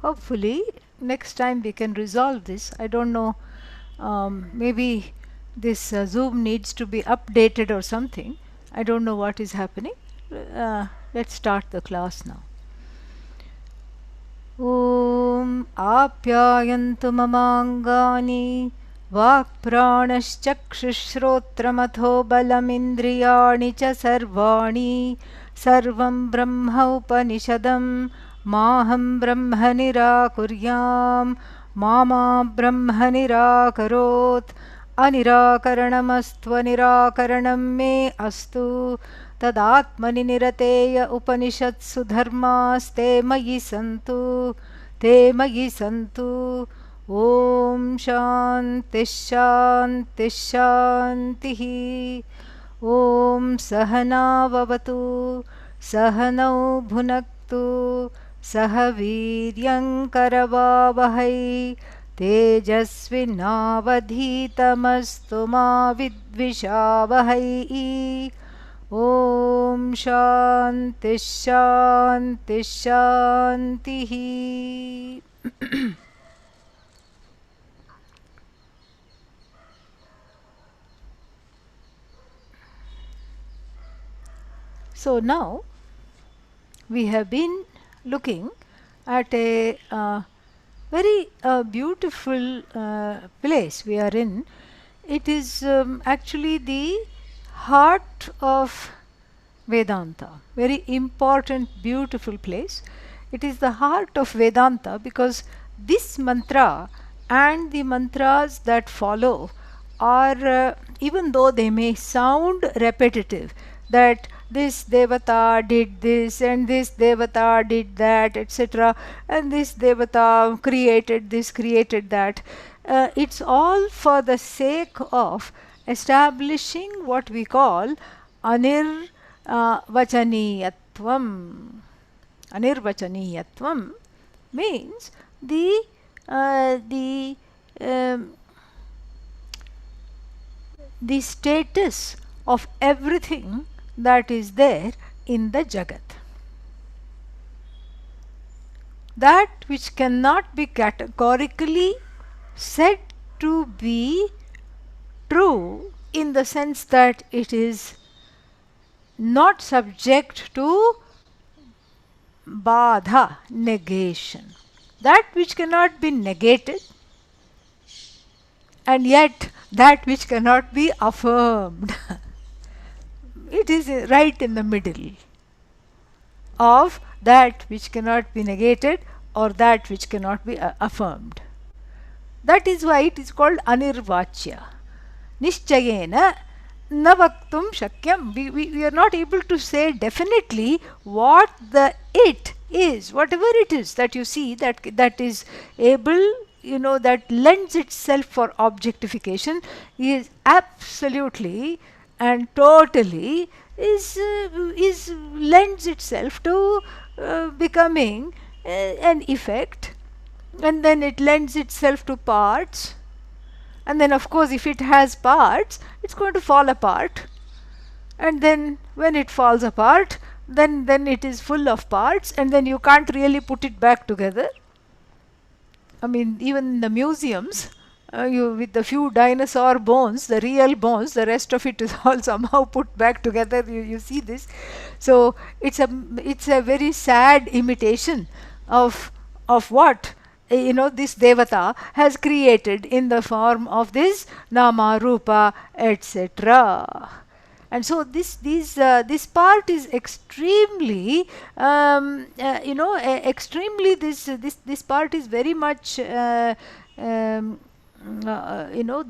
Hopefully, next time we can resolve this. I don't know, maybe this Zoom needs to be updated or something. I don't know what is happening. Let's start the class now. ॐ आप्यायन्तु ममाङ्गानि वाक्प्राणश्चक्षुश्रोत्रमथो बलमिन्द्रियाणि च सर्वाणि सर्वं ब्रह्म उपनिषदं माहं ब्रह्म निराकुर्यां मा ब्रह्म निराकरोत् अनिराकरणमस्त्वनिराकरणं मे अस्तु तदात्मनि निरतेय उपनिषत्सु धर्मास्ते मयि सन्तु ते मयि सन्तु ॐ शान्तिः शान्तिः शान्तिः ॐ सहनाववतु सहनौ भुनक्तु सह वीर्यङ्करवावहै तेजस्विनावधीतमस्तु मा विद्विषावहै ॐ शान्तिः शान्तिः शान्तिः So now we have been looking at a very beautiful place we are in. It is actually the heart of Vedanta, very important, beautiful place. It is the heart of Vedanta because this mantra and the mantras that follow are, even though they may sound repetitive, that this devata did this and this devata did that, etc., and this devata created this, created that, it's all for the sake of establishing what we call anirvachaniyatvam. Anirvachaniyatvam means the status of everything that is there in the Jagat. That which cannot be categorically said to be true in the sense that it is not subject to badha, negation. That which cannot be negated, and yet that which cannot be affirmed. It is right in the middle of that which cannot be negated or that which cannot be affirmed. That is why it is called anirvachya. Nishchayena na vaktum shakyam. We are not able to say definitely what the it is, whatever it is that you see that is able, that lends itself for objectification, is absolutely and totally is lends itself to becoming an effect, and then it lends itself to parts, and then of course if it has parts it's going to fall apart, and then when it falls apart then it is full of parts, and then you can't really put it back together. I mean, even in the museums, with the few dinosaur bones, the real bones, the rest of it is all somehow put back together. You see this. So it's a very sad imitation of what this devata has created in the form of this nama, rupa, etc. And so this part is extremely, extremely this part is very much the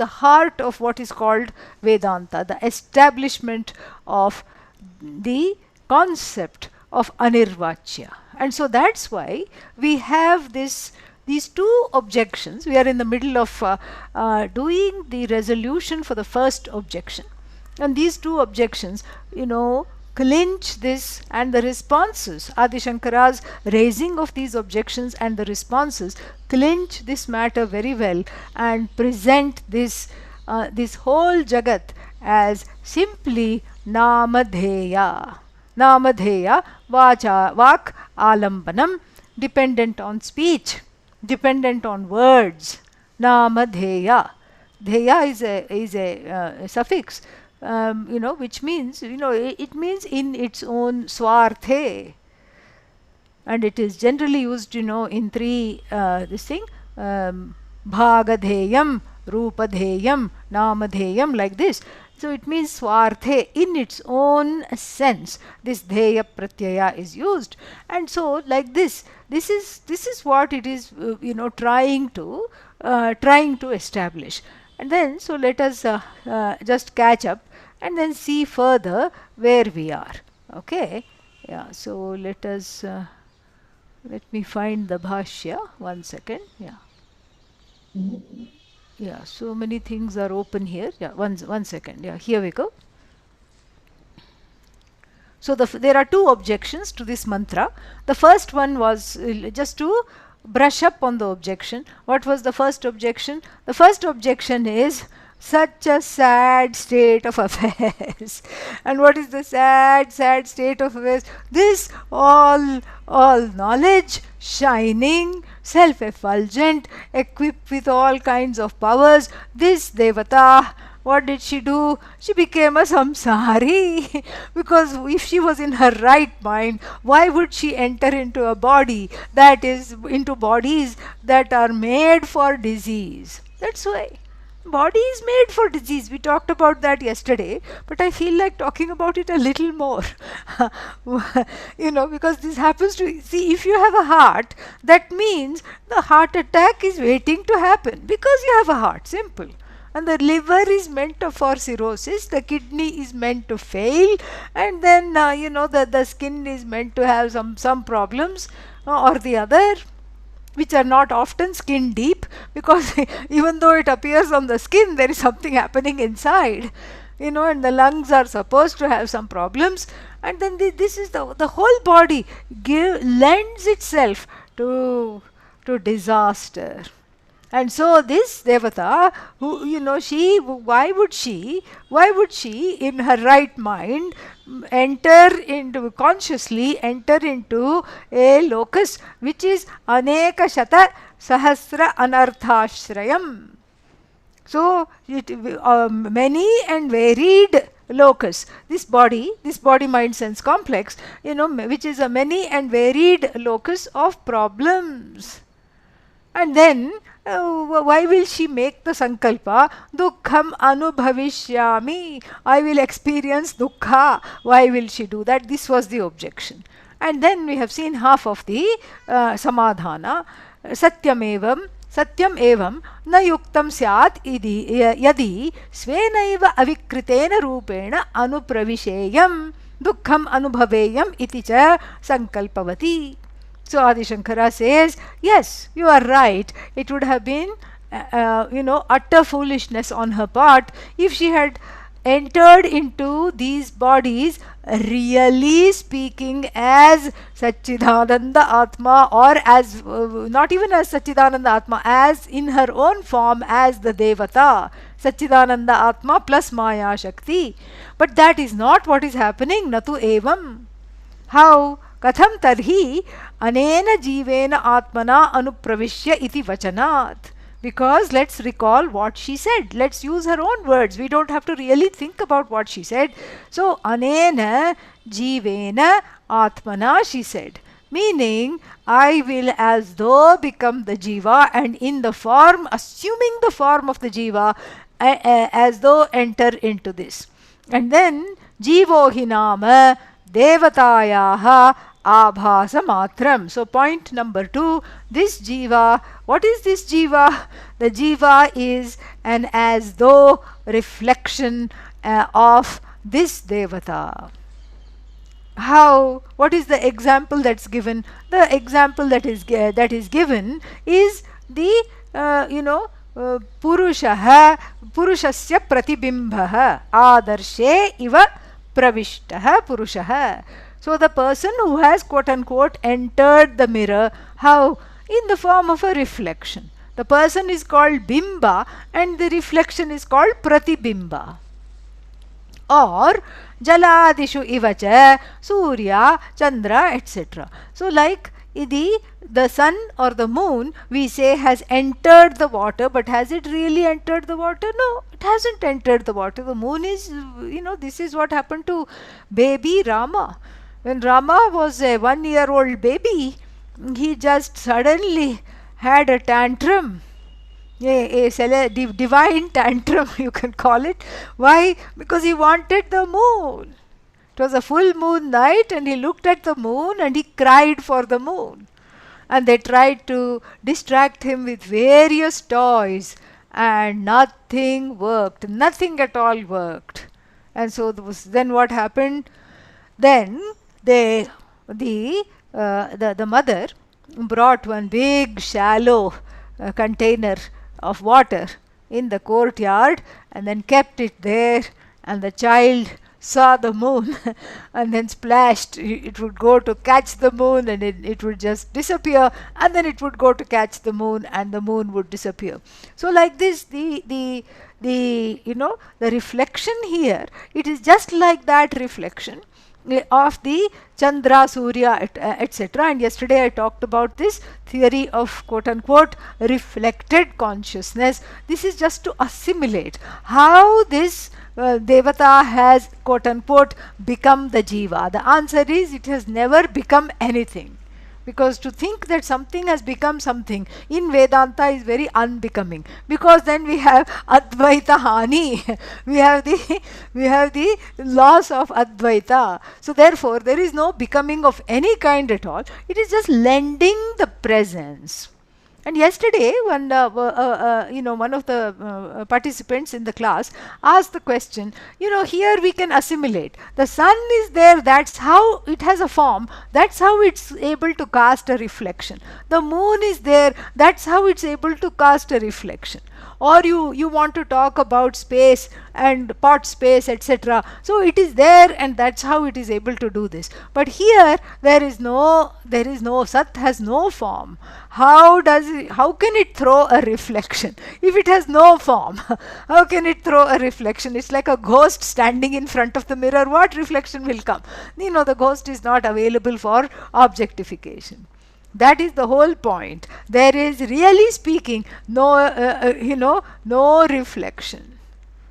heart of what is called Vedanta, the establishment of the concept of anirvachya. And so that's why we have these two objections. We are in the middle of doing the resolution for the first objection. And these two objections, clinch this, and the responses, Adi Shankara's raising of these objections and the responses clinch this matter very well and present this whole Jagat as simply Namadheya. Namadheya, Vak Alambanam, dependent on speech, dependent on words. Nama dheya. Dheya is a suffix, which means, it means in its own swarthe. And it is generally used, in three, this thing, bhagadheyam, rupadheyam, namadheyam, like this. So it means swarthe, in its own sense. This dheya pratyaya is used, and so like this. This is what it is, trying to establish. And then, so let us just catch up and then see further where we are. Okay, yeah. So let us. Let me find the bhashya. 1 second. Yeah. Yeah. So many things are open here. Yeah. One second. Yeah. Here we go. So there are two objections to this mantra. The first one was just to brush up on the objection. What was the first objection? The first objection is such a sad state of affairs. And what is the sad state of affairs? This all knowledge, shining, self-effulgent, equipped with all kinds of powers, this devata, what did she do? She became a samsari. Because if she was in her right mind, why would she enter into a body into bodies that are made for disease? That's why. Body is made for disease. We talked about that yesterday, but I feel like talking about it a little more. Because this happens to, see, if you have a heart, that means the heart attack is waiting to happen because you have a heart. Simple. And the liver is meant for cirrhosis, the kidney is meant to fail, and then the skin is meant to have some problems or the other, which are not often skin deep, because even though it appears on the skin, there is something happening inside, and the lungs are supposed to have some problems. And then this is the whole body lends itself to disaster. And so this devata, who, why would she in her right mind consciously enter into a locus which is aneka shata sahasra anarthashrayam. So many and varied locus. This body mind sense complex, which is a many and varied locus of problems. And then why will she make the sankalpa? Dukkham anubhavishyami. I will experience dukkha. Why will she do that? This was the objection. And then we have seen half of the samadhana. Satyam evam na yuktam syat yadi svenaiva avikritena rupena anupravisheyam dukkham anubhaveyam iti cha sankalpavati. So Adi Shankara says, yes, you are right. It would have been, utter foolishness on her part if she had entered into these bodies really speaking as Satchidananda Atma, or as, not even as Satchidananda Atma, as in her own form as the Devata, Satchidananda Atma plus Maya Shakti. But that is not what is happening. Natu evam. How? Katham tarhi anena jivena atmana anupravishya iti vachanat. Because let's recall what she said. Let's use her own words. We don't have to really think about what she said. So, anena jivena atmana, she said. Meaning, I will as though become the jiva, and in the form, assuming the form of the jiva, as though enter into this. And then, jivo hinama devatayaha abhasa matram. So point number 2, this jiva, what is this jiva? The jiva is an as though reflection of this devata. How? What is the example that's given? The example that is given is the purushasya pratibimbaha adarshe iva pravishtaha purushaha. So the person who has quote unquote entered the mirror, how? In the form of a reflection. The person is called bimba and the reflection is called pratibimba. Or jaladishu ivacha surya chandra etc. So like the sun or the moon, we say, has entered the water, but has it really entered the water? No, it hasn't entered the water. The moon is, this is what happened to baby Rama. When Rama was a 1-year-old baby, he just suddenly had a tantrum, a divine tantrum, you can call it. Why? Because he wanted the moon. It was a full moon night, and he looked at the moon and he cried for the moon. And they tried to distract him with various toys, and nothing worked. Nothing at all worked. And so then what happened? Then the mother brought one big shallow container of water in the courtyard, and then kept it there, and the child saw the moon and then splashed. It would go to catch the moon, and it would just disappear, and then it would go to catch the moon, and the moon would disappear. So like this, the reflection here, it is just like that reflection of the Chandra, Surya, etc. And yesterday I talked about this theory of quote unquote reflected consciousness. This is just to assimilate how this Devata has quote unquote become the Jiva. The answer is, it has never become anything. Because to think that something has become something in Vedanta is very unbecoming, because then we have Advaita Hani, we have the loss of Advaita. So therefore there is no becoming of any kind at all. It is just lending the presence. And yesterday, one of the participants in the class asked the question, here we can assimilate. The sun is there, that's how it has a form, that's how it's able to cast a reflection. The moon is there, that's how it's able to cast a reflection. Or you want to talk about space and pot space, etc. So it is there, and that's how it is able to do this. But here there is no Sat has no form. How can it throw a reflection if it has no form? How can it throw a reflection? It's like a ghost standing in front of the mirror. What reflection will come? The ghost is not available for objectification. That is the whole point. There is, really speaking, no reflection.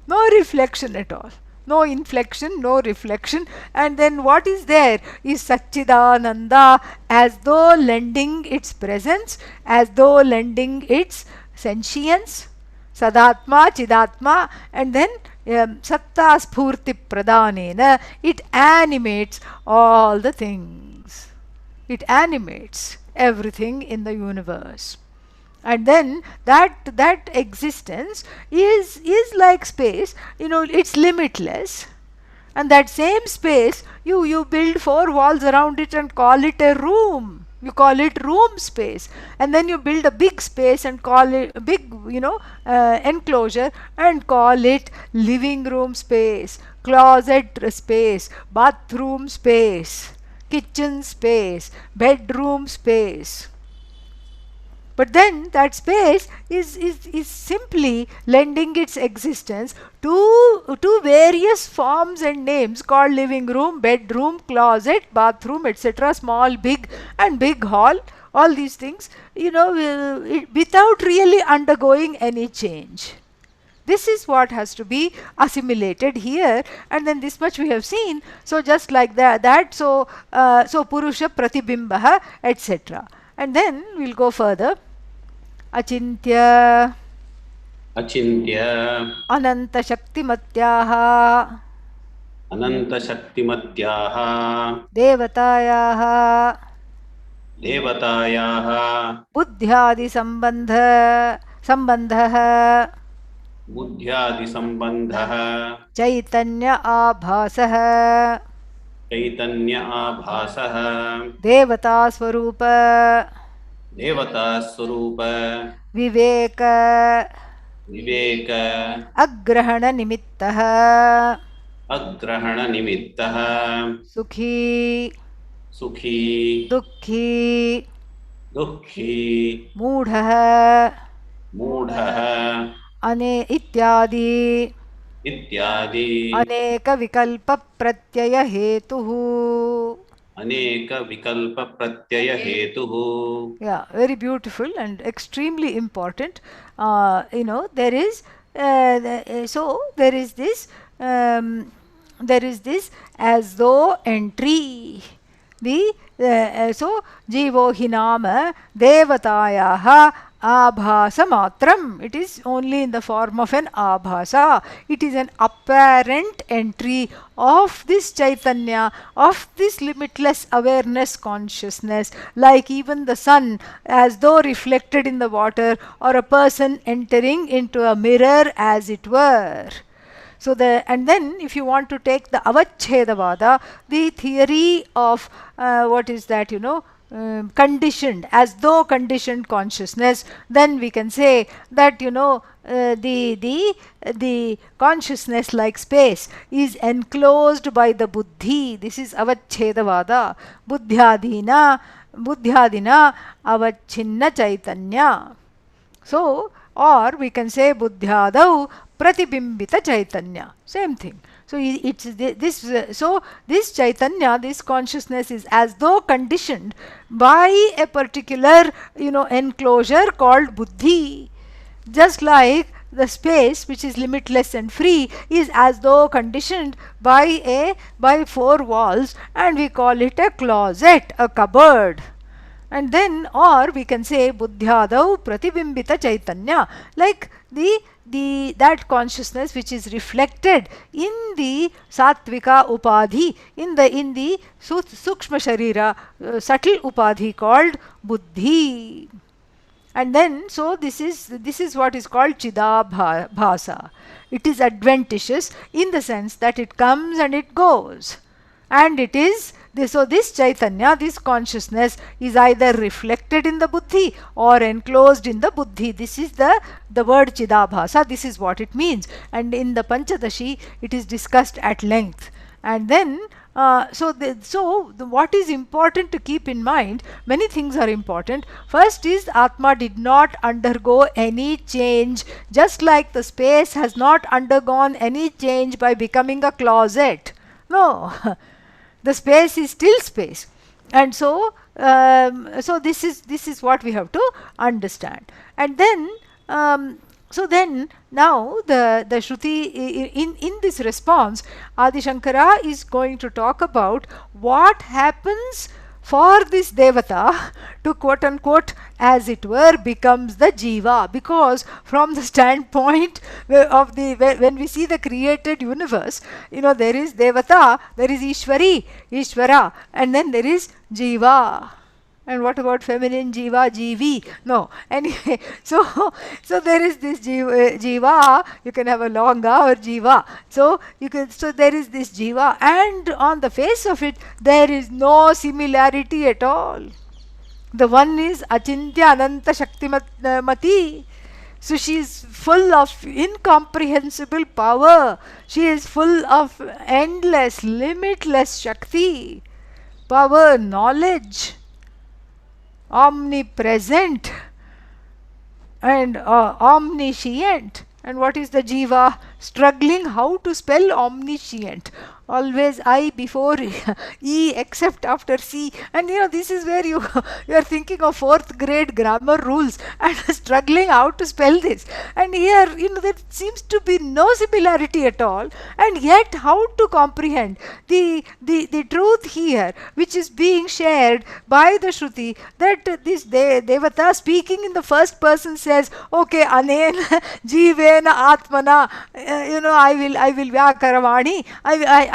No reflection at all. No inflection, no reflection. And then what is there is Satchidananda, as though lending its presence, as though lending its sentience, Sadatma, Chidatma, and then Satta Spurti Pradhanena, it animates all the things. It animates everything in the universe. And then that existence is like space. It's limitless. And that same space, you build 4 walls around it and call it a room. You call it room space. And then you build a big space and call it a big, enclosure, and call it living room space, closet space, bathroom space, kitchen space, bedroom space. But then that space is simply lending its existence to various forms and names called living room, bedroom, closet, bathroom, etc., small, big, and big hall. All these things, without really undergoing any change. This is what has to be assimilated here, and then this much we have seen. So just like that, so Purusha Pratibimbaha, etc. And then we'll go further. Achintya Ananta Shaktimatyaha Devatayaha Buddhyadi Sambandha Chaitanya Abhasah Devata Swarupa Viveka Agrahana Nimittah Sukhi Dukhi Mudha Ane Ityadi Aneka Vikalpa Pratyaya Hetuhu अनेक विकल्प प्रत्यय हेतुः. Yeah, very beautiful and extremely important. There is so there is this as though entry. The so Jivo Hinama Devatayah Abhasa Matram. It is only in the form of an Abhasa. It is an apparent entry of this Chaitanya, of this limitless awareness consciousness, like even the sun, as though reflected in the water, or a person entering into a mirror, as it were. So and then if you want to take the Avachedavada, the theory of what is that, conditioned, as though conditioned consciousness, then we can say that the consciousness like space is enclosed by the buddhi. This is Avachedavada. Buddhyadina avachinna chaitanya. So, or we can say buddhyadau pratibimbita chaitanya. Same thing. So it's this chaitanya, this consciousness is as though conditioned by a particular enclosure called buddhi. Just like the space, which is limitless and free, is as though conditioned by four walls, and we call it a closet, a cupboard. And then, or we can say buddhyadau pratibimbita chaitanya, like that consciousness which is reflected in the sattvika upadhi, in the sukshma sharira, subtle upadhi called buddhi. And then, so this is what is called chidabhasa. It is adventitious in the sense that it comes and it goes, and it is this. So this chaitanya, this consciousness, is either reflected in the buddhi or enclosed in the buddhi. This is the word chidabhasa. This is what it means, and in the Panchadashi it is discussed at length. And then what is important to keep in mind, many things are important. First is, Atma did not undergo any change, just like the space has not undergone any change by becoming a closet. No, the space is still space. And so this is what we have to understand. And then so then now the Shruti, in this response, Adi Shankara is going to talk about what happens for this Devata to quote unquote, as it were, becomes the Jiva. Because from the standpoint of when we see the created universe, there is Devata, there is Ishvara, and then there is Jiva. And what about feminine jiva, jivi? No. Anyway, so there is this jiva. You can have a longa or jiva. So there is this jiva, and on the face of it, there is no similarity at all. The one is achintya ananta shaktimati. So she is full of incomprehensible power. She is full of endless, limitless shakti, power, knowledge, omnipresent and omniscient. And what is the jiva? Struggling how to spell omniscient. Always I before E except after C. And this is where you are thinking of 4th grade grammar rules and struggling how to spell this. And here there seems to be no similarity at all. And yet how to comprehend the truth here, which is being shared by the Shruti, that this Devata speaking in the first person says, okay, anena jivena atmana, I will vyakaravani,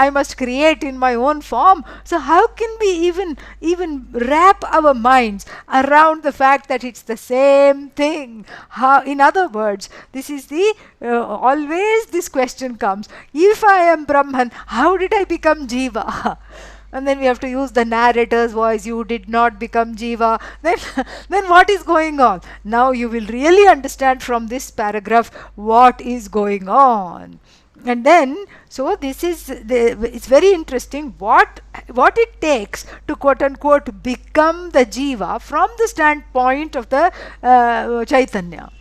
I must create in my own form. So how can we even wrap our minds around the fact that it's the same thing? How, in other words, this is the always this question comes: if I am Brahman, how did I become Jiva? And then we have to use the narrator's voice. You did not become Jiva. Then what is going on? Now you will really understand from this paragraph what is going on. And then, so this is it's very interesting what it takes to quote unquote become the Jiva from the standpoint of the Chaitanya.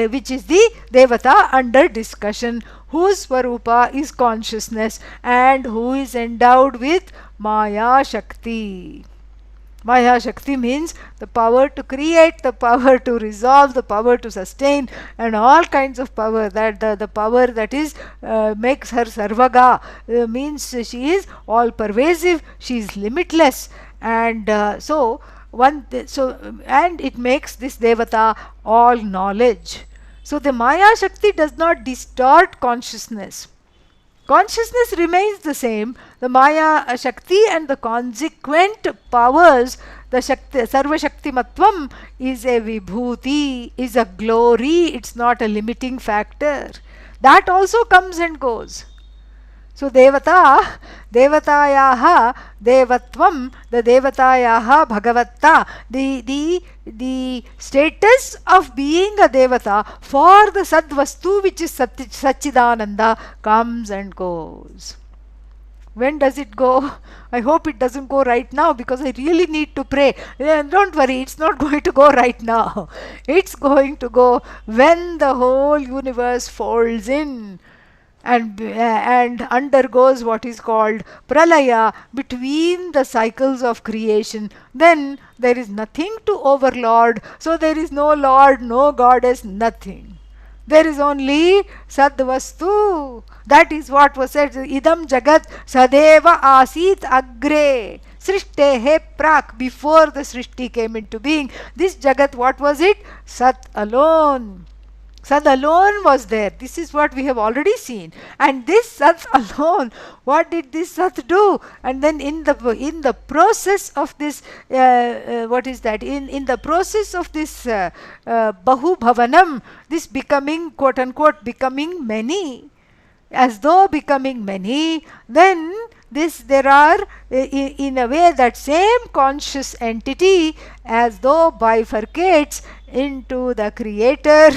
which is the Devata under discussion, whose Swarupa is consciousness and who is endowed with Maya Shakti. Maya Shakti means the power to create, the power to resolve, the power to sustain, and all kinds of power. That the power that is makes her Sarvaga, means she is all pervasive, she is limitless, and and it makes this Devata all knowledge. So the Maya Shakti does not distort consciousness. Consciousness remains the same. The Maya Shakti and the consequent powers, the Shakti, Sarva Shaktimatvam is a Vibhuti, is a glory, it's not a limiting factor. That also comes and goes. So Devatayaha Devatvam, the Devatayaha Bhagavatta, the status of being a Devata for the Sadvastu, which is Satchidananda, comes and goes. When does it go? I hope it doesn't go right now, because I really need to pray. Don't worry, it's not going to go right now. It's going to go when the whole universe folds in and undergoes what is called pralaya, between the cycles of creation. Then there is nothing to overlord, so there is no lord, no goddess, nothing. There is only Sadvastu. That is what was said. Idam Jagat Sadeva Asit Agre. Srishtehe Prak. Before the Srishti came into being, this Jagat, what was it? Sat alone. Sat alone was there. This is what we have already seen. And this Sat alone, what did this Sat do? And then in the process of this, what is that? In the process of this Bahu Bhavanam, this becoming, quote unquote, becoming many, as though becoming many, then there are in a way that same conscious entity as though bifurcates into the creator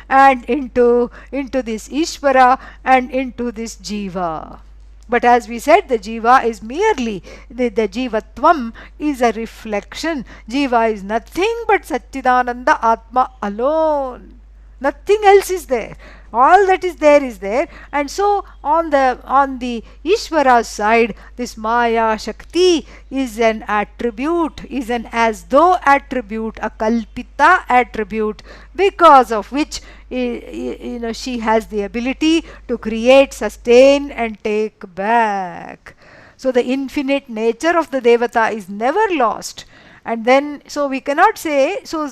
and into this Ishvara and into this Jiva. But as we said, the Jiva is merely, the Jivatvam is a reflection. Jiva is nothing but Satchidananda Atma alone. Nothing else is there. All that is there. And so on the Ishvara's side, this Maya Shakti is an attribute, is an as though attribute, a kalpita attribute, because of which she has the ability to create, sustain, and take back. So the infinite nature of the Devata is never lost. And then, so we cannot say, so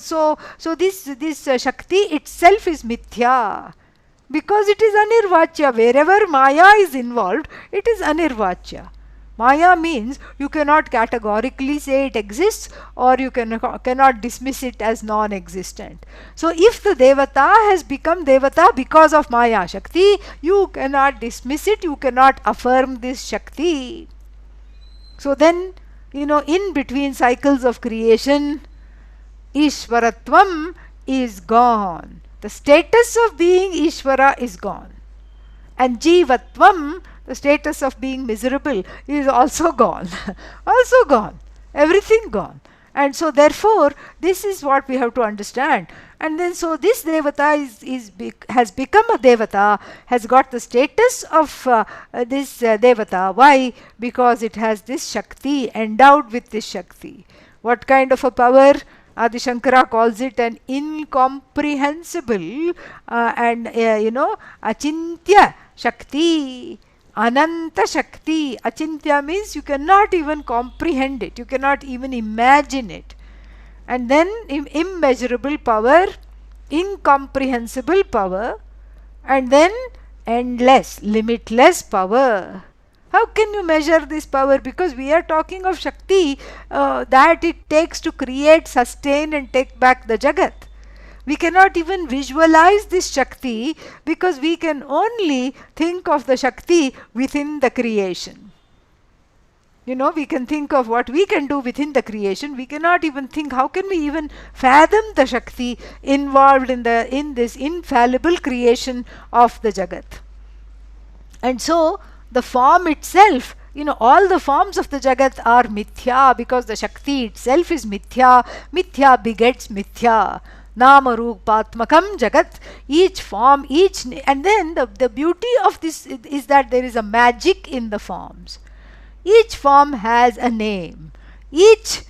this Shakti itself is mithya, because it is anirvachya. Wherever Maya is involved, it is anirvachya. Maya means you cannot categorically say it exists, or you cannot dismiss it as non-existent. So if the Devata has become Devata because of Maya Shakti, you cannot dismiss it, you cannot affirm this Shakti. So then, in between cycles of creation, Ishvaratvam is gone. The status of being Ishvara is gone. And Jivatvam, the status of being miserable, is also gone. Also gone. Everything gone. And so therefore, this is what we have to understand. And then so this Devata has become a Devata, has got the status of this Devata. Why? Because it has this Shakti, endowed with this Shakti. What kind of a power? Adi Shankara calls it an incomprehensible and achintya Shakti. Ananta Shakti. Achintya means you cannot even comprehend it, you cannot even imagine it. And then immeasurable power, incomprehensible power, and then endless, limitless power. How can you measure this power? Because we are talking of Shakti that it takes to create, sustain, and take back the Jagat. We cannot even visualize this Shakti, because we can only think of the Shakti within the creation. We can think of what we can do within the creation. We cannot even think, how can we even fathom the Shakti involved in this infallible creation of the Jagat. And so the form itself, all the forms of the Jagat are mithya, because the Shakti itself is mithya. Mithya begets mithya. Nama Rupatmakam Jagat. Each form, and then the beauty of this is that there is a magic in the forms. Each form has a name. Each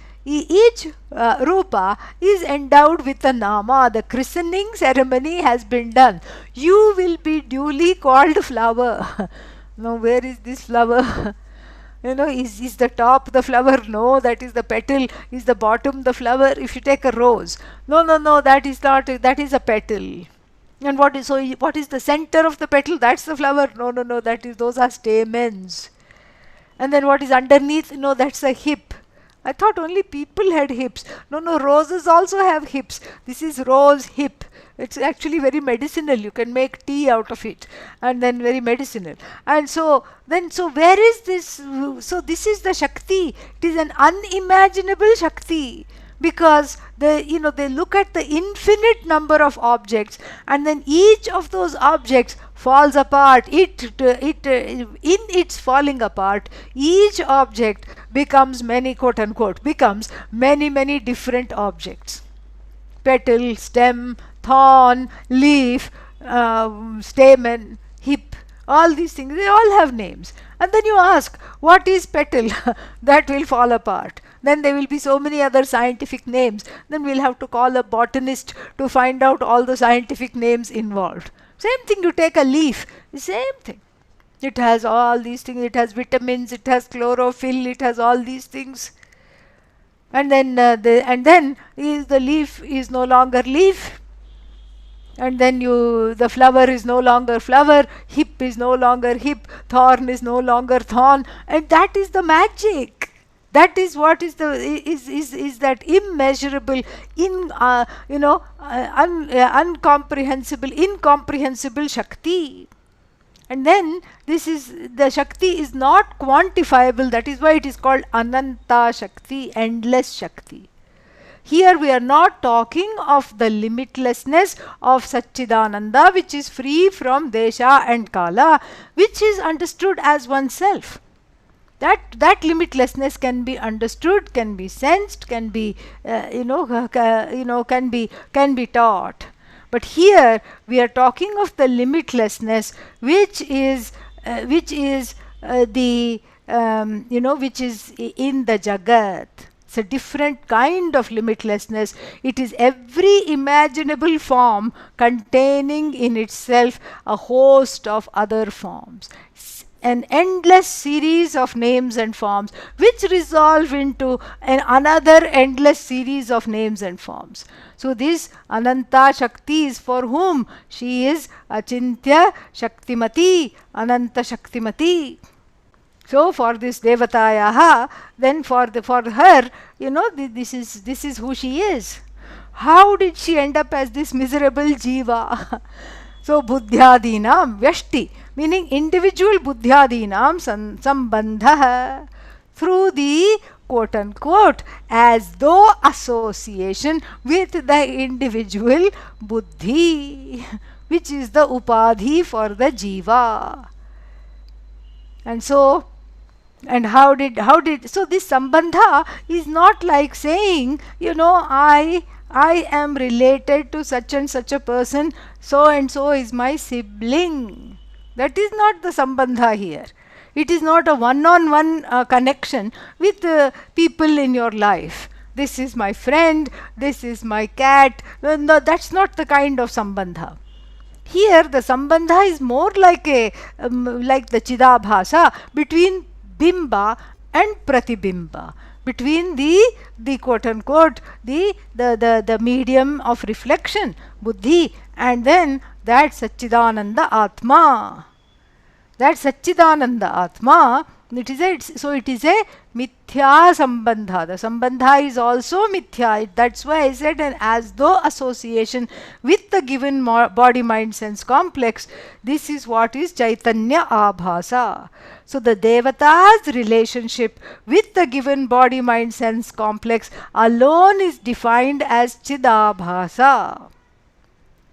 rupa is endowed with a nama. The christening ceremony has been done. You will be duly called flower. Now, where is this flower? Is the top the flower? No, that is the petal. Is the bottom the flower? If you take a rose, no, that is not. That is a petal. And what is the center of the petal? That's the flower. No, those are stamens. And then what is underneath? No, that's a hip. I thought only people had hips. No, roses also have hips. This is rose hip. It's actually very medicinal. You can make tea out of it, and then very medicinal. And so where is this? So this is the Shakti. It is an unimaginable Shakti, because they look at the infinite number of objects, and then each of those objects falls apart. In its falling apart, each object becomes many, quote unquote, becomes many different objects. Petal, stem, thorn, leaf, stamen, hip, all these things, they all have names. And then you ask, what is petal? That will fall apart. Then there will be so many other scientific names. Then we'll have to call a botanist to find out all the scientific names involved. Same thing, you take a leaf, the same thing. It has all these things, it has vitamins, it has chlorophyll, it has all these things. And then the leaf is no longer leaf. And then the flower is no longer flower, hip is no longer hip, thorn is no longer thorn, and that is the magic. That is what is that immeasurable, incomprehensible Shakti. And then the Shakti is not quantifiable. That is why it is called Ananta Shakti, endless Shakti. Here we are not talking of the limitlessness of Satchidananda, which is free from Desha and Kala, which is understood as oneself. That limitlessness can be understood, can be sensed, can be can be taught. But here we are talking of the limitlessness, which is which is in the Jagat. It's a different kind of limitlessness. It is every imaginable form containing in itself a host of other forms. An endless series of names and forms which resolve into another endless series of names and forms. So this Ananta Shakti is for whom? She is Achintya Shaktimati, Ananta Shaktimati. So for this Devatayaha, then for her, this is who she is. How did she end up as this miserable jiva? So buddhyadinam vyashti, meaning individual buddhyadinam sambandha, through the quote unquote as though association with the individual buddhi, which is the upadhi for the jiva. And so, and how did so this sambandha is not like saying, I am related to such and such a person, so and so is my sibling. That is not the sambandha here. It is not a one-on-one connection with people in your life. This is my friend, this is my cat. No, that's not the kind of sambandha. Here the sambandha is more like the chidabhasa between bimba and pratibimba, between the quote unquote the medium of reflection, buddhi, and then that Satchidananda Atma. That Satchidananda Atma, it is a mithya sambandha. The sambandha is also mithya. That's why I said an as though association with the given body mind sense complex. This is what is Chaitanya Abhasa. So the Devata's relationship with the given body mind sense complex alone is defined as Chidabhasa.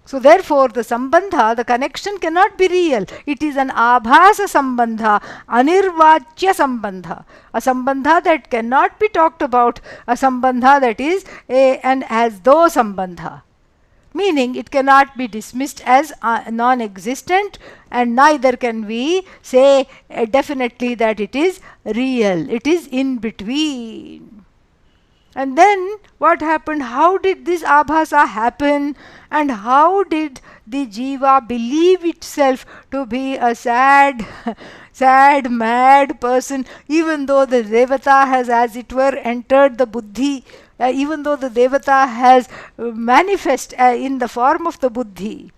So therefore the sambandha, the connection cannot be real. It is an abhasa sambandha, anirvachya sambandha, a sambandha that cannot be talked about, a sambandha that is an as though sambandha. meaning it cannot be dismissed as non-existent, and neither can we say definitely that it is real. It is in between. And then what happened? How did this abhasa happen? And how did the jiva believe itself to be a sad, sad, mad person, even though the devata has, as it were, entered the buddhi, even though the devata has manifest in the form of the buddhi?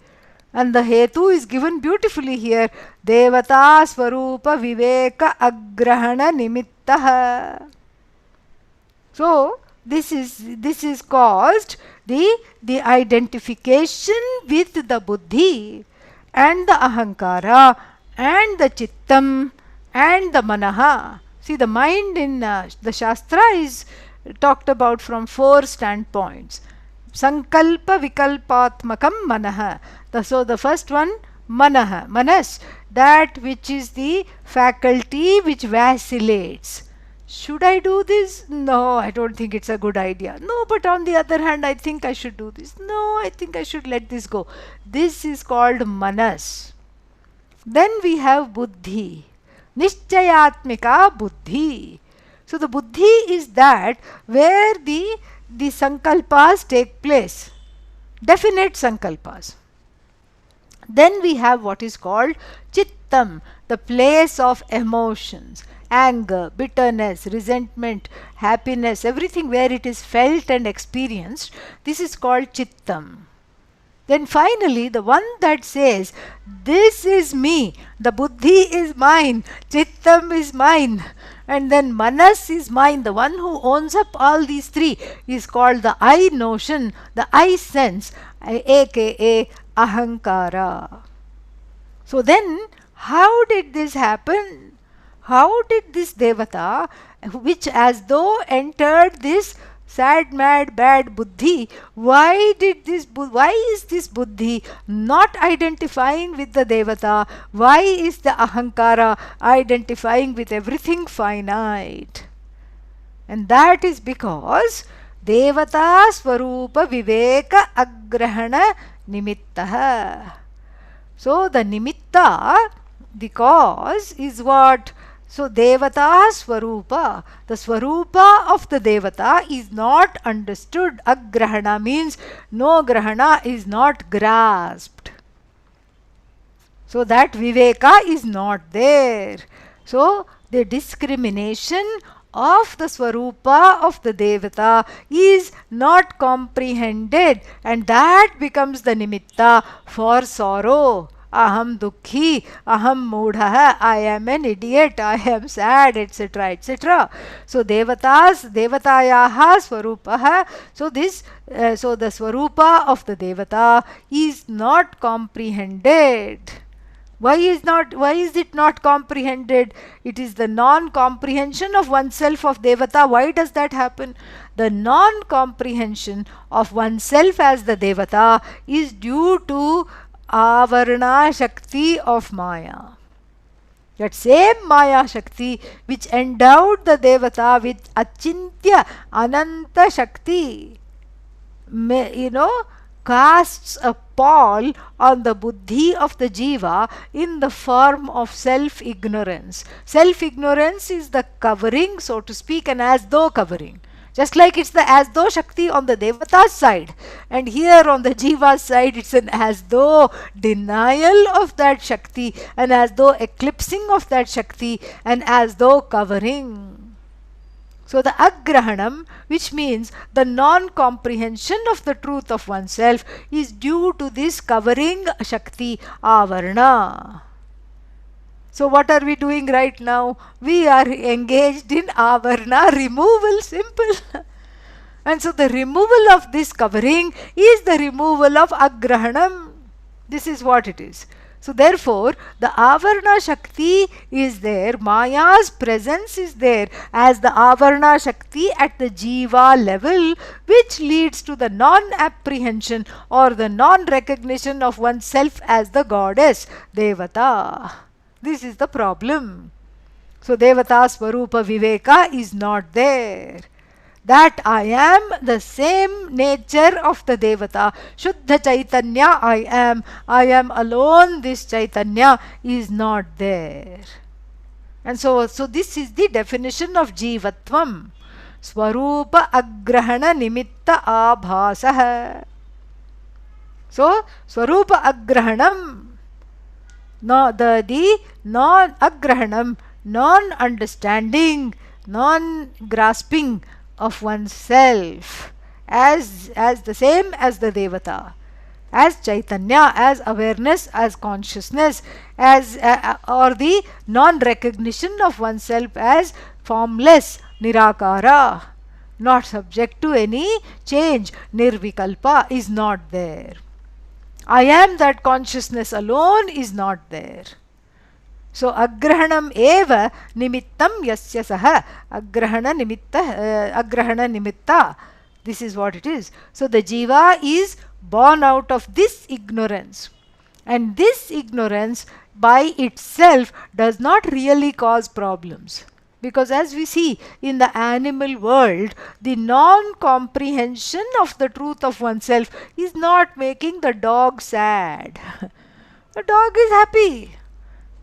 And the hetu is given beautifully here. Devata swarupa viveka agrahana nimittaha. So this is caused the identification with the buddhi and the ahankara and the chittam and the manaha. See, the mind in the Shastra is talked about from 4 standpoints. Sankalpa vikalpatmakam manaha. So the first one, manaha, manas, that which is the faculty which vacillates. Should I do this? No, I don't think it's a good idea. No, but on the other hand, I think I should do this. No, I think I should let this go. This is called manas. Then we have buddhi. Nishchayatmika buddhi. So the buddhi is that where the sankalpas take place. Definite sankalpas. Then we have what is called chittam, the place of emotions. Anger, bitterness, resentment, happiness, everything where it is felt and experienced, this is called chittam. Then finally, the one that says, this is me, the buddhi is mine, chittam is mine, and then manas is mine, the one who owns up all these three, is called the I notion, the I sense, aka ahankara. So then, how did this happen? How did this devata, which as though entered this sad, mad, bad buddhi, why is this buddhi not identifying with the devata? Why is the ahankara identifying with everything finite? And that is because devata swarupa viveka agrahana nimittaha. So the nimitta, the cause, is what? So devata swarupa, the swarupa of the devata is not understood. Agrahana means no grahana, is not grasped. So that viveka is not there. So the discrimination of the swarupa of the devata is not comprehended, and that becomes the nimitta for sorrow. Aham dukhi, aham mudha, I am an idiot, I am sad, etc. etc. So devatayaha swarupaha. So so the swarupa of the devata is not comprehended. Why is it not comprehended? It is the non-comprehension of oneself of devata. Why does that happen? The non-comprehension of oneself as the devata is due to avarna shakti of maya. That same maya shakti which endowed the devata with achintya ananta shakti, casts a pall on the buddhi of the jiva in the form of self-ignorance. Self-ignorance is the covering, so to speak, an as-though covering. Just like it's the as-though shakti on the devata's side, and here on the jiva's side it's an as-though denial of that shakti, an as-though eclipsing of that shakti, an as-though covering. So the agrahanam, which means the non-comprehension of the truth of oneself, is due to this covering shakti, avarna. So what are we doing right now? We are engaged in avarna removal, simple. And so the removal of this covering is the removal of agrahanam. This is what it is. So therefore, the avarna shakti is there, maya's presence is there as the avarna shakti at the jiva level, which leads to the non-apprehension or the non-recognition of oneself as the goddess, devata. This is the problem. So devata swarupa viveka is not there. that I am the same nature of the Devata. Shuddha Chaitanya I am alone, this Chaitanya is not there. And so this is the definition of Jivatvam. Swarupa Agrahana Nimitta Abhasah. So, Swarupa Agrahanam, no, the non-agrahanam, non-understanding, non-grasping of oneself as the same as the Devata, as Chaitanya, as awareness, as consciousness, as or the non-recognition of oneself as formless, Nirakara, not subject to any change, Nirvikalpa is not there. I am that consciousness alone is not there. So agrahanam eva nimittam yasya saha agrahana nimitta. This is what it is. So the jiva is born out of this ignorance. And this ignorance by itself does not really cause problems. Because as we see in the animal world, the non-comprehension of the truth of oneself is not making the dog sad. The dog is happy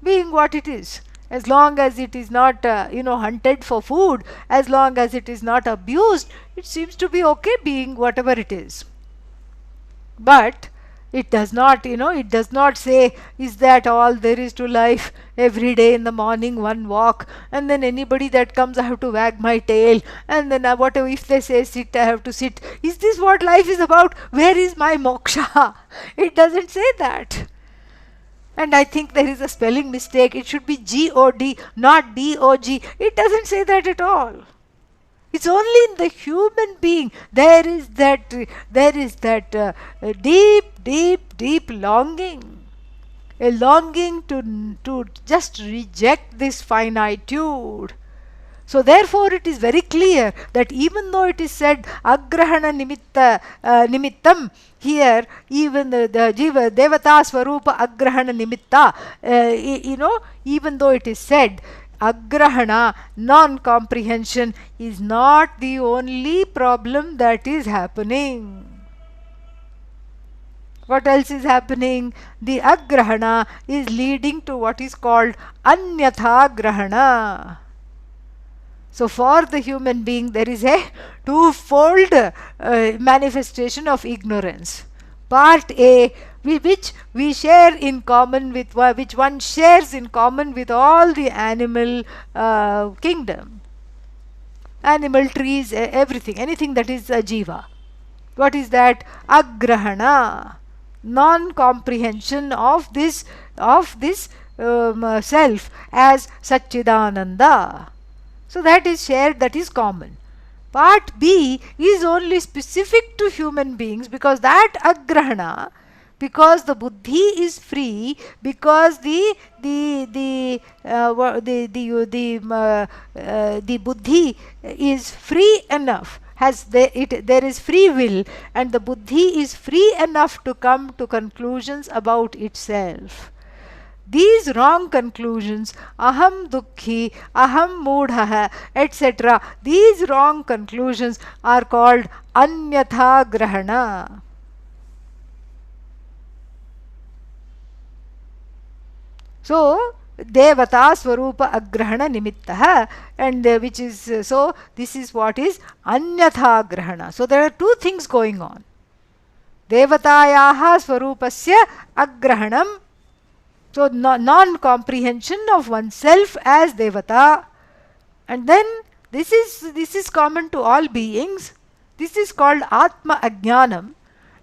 being what it is. As long as it is not, hunted for food, as long as it is not abused, it seems to be okay being whatever it is. But it does not, it does not say, is that all there is to life? Every day in the morning one walk, and then anybody that comes I have to wag my tail, and then whatever, if they say sit, I have to sit. Is this what life is about? Where is my moksha? It doesn't say that. And I think there is a spelling mistake. It should be G-O-D, not D-O-G. It doesn't say that at all. It's only in the human being there is that deep longing, a longing to just reject this finitude. So therefore it is very clear that even though it is said agrahana nimittam, here even the jiva devata swarupa agrahana nimitta, even though it is said agrahana, non-comprehension, is not the only problem that is happening. What else is happening? The agrahana is leading to what is called anyatha grahana. So for the human being there is a twofold manifestation of ignorance. Part A, which we share in common with, which one shares in common with all the animal kingdom, animal, trees, everything, anything that is a jiva. What is that? Agrahana, non-comprehension of this self as Satchidananda. So that is shared, that is common. Part B is only specific to human beings, because that agrahana, because the buddhi is free, because the buddhi is free enough, there is free will, and the buddhi is free enough to come to conclusions about itself. These wrong conclusions, aham dukkhi, aham moodha, etc., these wrong conclusions are called anyatha grahana. So, devata swarupa agrahana nimittaha, and which is, so this is what is anyatha grahana. So, there are two things going on. Devatayaha swarupasya agrahanam. So, non-comprehension of oneself as Devata, and then this is common to all beings. This is called Atma Ajnanam,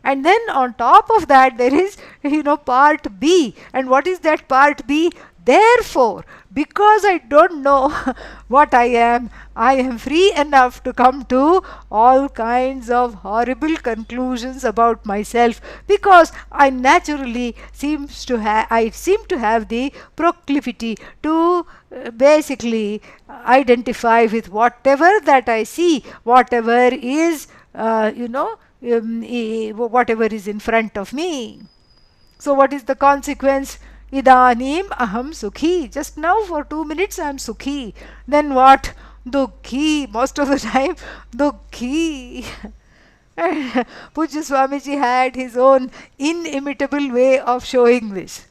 and then on top of that there is part B. And what is that part B? Therefore, because I don't know what I am free enough to come to all kinds of horrible conclusions about myself, because I naturally seem to have the proclivity to basically identify with whatever that I see, whatever is whatever is in front of me. So what is the consequence? Idanim aham sukhi. Just now for 2 minutes I am sukhi. Then what? dukhi, most of the time, dukhi. And Pujya Swamiji had his own inimitable way of showing this.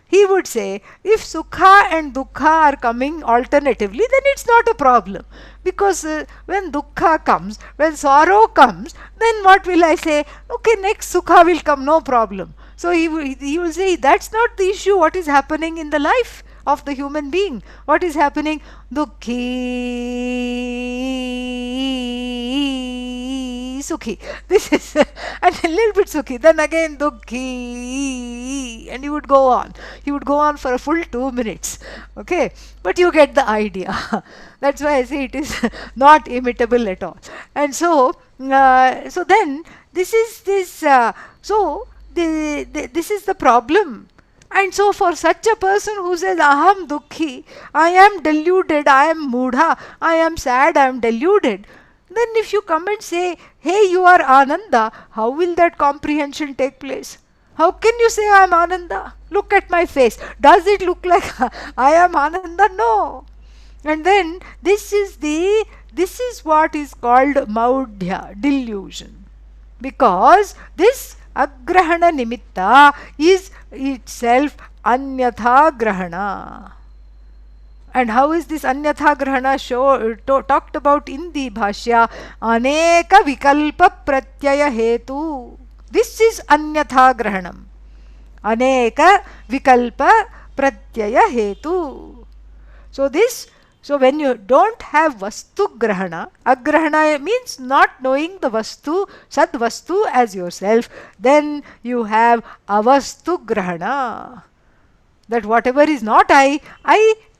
He would say, if sukha and dukkha are coming alternatively, then it's not a problem. Because when dukkha comes, when sorrow comes, then what will I say? Okay, next sukha will come, no problem. So he will say, that's not the issue, what is happening in the life of the human being. What is happening? Dukhi, sukhi. This is, and a little bit sukhi, then again dukhi, and he would go on. He would go on for a full 2 minutes. Okay, but you get the idea. That's why I say it is not imitable at all. And so, so then this is this. This is the problem. And so, for such a person who says, Aham dukhi, I am deluded, I am mudha, I am sad, I am deluded, then if you come and say, hey, you are Ananda, how will that comprehension take place? How can you say I am Ananda? Look at my face. Does it look like I am Ananda? No. And then this is what is called maudhya, delusion. Because this agrahana nimitta is itself anyatha grahana. And how is this anyatha grahana talked about in the bhashya? Aneka vikalpa pratyaya hetu. This is anyatha grahanam. Aneka vikalpa pratyaya hetu. So when you don't have vastu grahana, agrahana means not knowing the vastu, sad vastu as yourself, then you have avastu grahana. That whatever is not I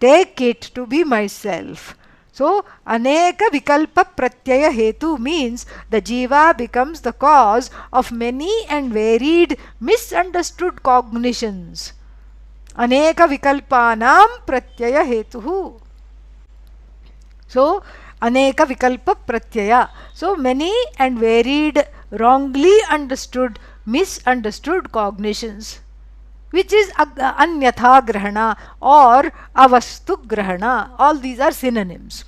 take it to be myself. So, aneka vikalpa pratyaya hetu means the jiva becomes the cause of many and varied misunderstood cognitions. Aneka vikalpanam pratyaya hetuhu. So, aneka vikalpa pratyaya. So, many and varied, wrongly understood, misunderstood cognitions, which is anyatha grahana or avastu grahana. All these are synonyms.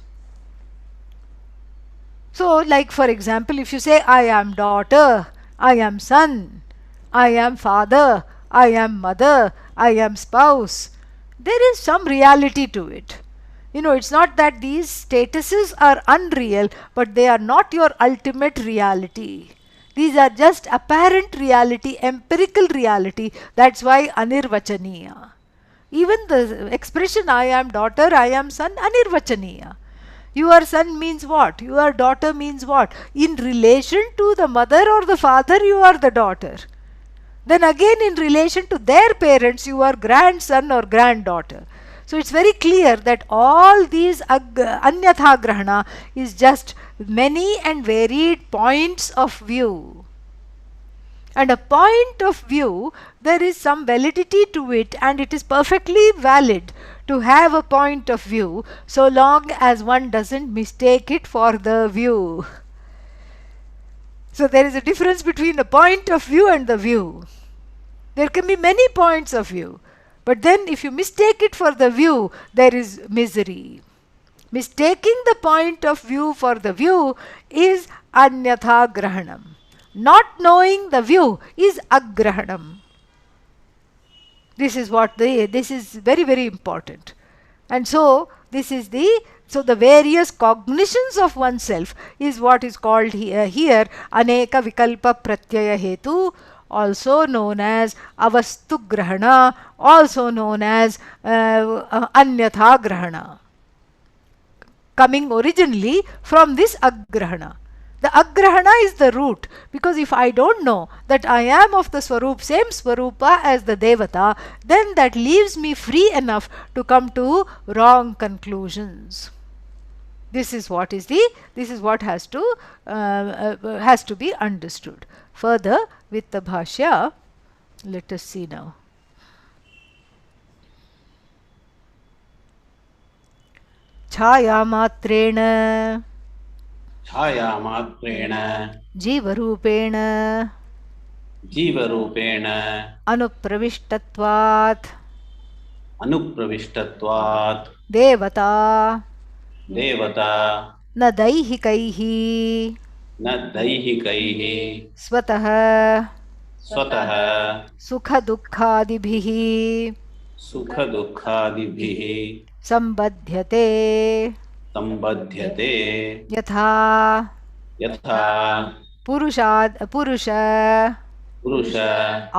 So, like for example, if you say, I am daughter, I am son, I am father, I am mother, I am spouse, there is some reality to it. You know, it's not that these statuses are unreal, but they are not your ultimate reality. These are just apparent reality, empirical reality. That's why anirvachaniya. Even the expression I am daughter, I am son, anirvachaniya. Your son means what? Your daughter means what? In relation to the mother or the father, you are the daughter. Then again in relation to their parents, you are grandson or granddaughter. So it's very clear that all these anyatha grahana is just many and varied points of view. And a point of view, there is some validity to it, and it is perfectly valid to have a point of view so long as one doesn't mistake it for the view. So there is a difference between the point of view and the view. There can be many points of view. But then if you mistake it for the view, there is misery. Mistaking the point of view for the view is anyatha grahanam. Not knowing the view is agrahanam. This is very, very important. And so this is the various cognitions of oneself is what is called here aneka vikalpa pratyaya hetu, also known as avastu grahana, also known as anyatha grahana, coming originally from this agrahana. The agrahana is the root, because if I don't know that I am of the same swarupa as the devata, then that leaves me free enough to come to wrong conclusions. This is what has to be understood. Further, with the bhashya, let us see now. Chaya matrena jivarupena anupravishtatvat devata देवता न दैहिकैः न दैहिकैः स्वतः स्वतः सुखदुःखादिभिः सुखदुःखादिभिः सम्बध्यते सम्बध्यते यथा यथा पुरुष पुरुष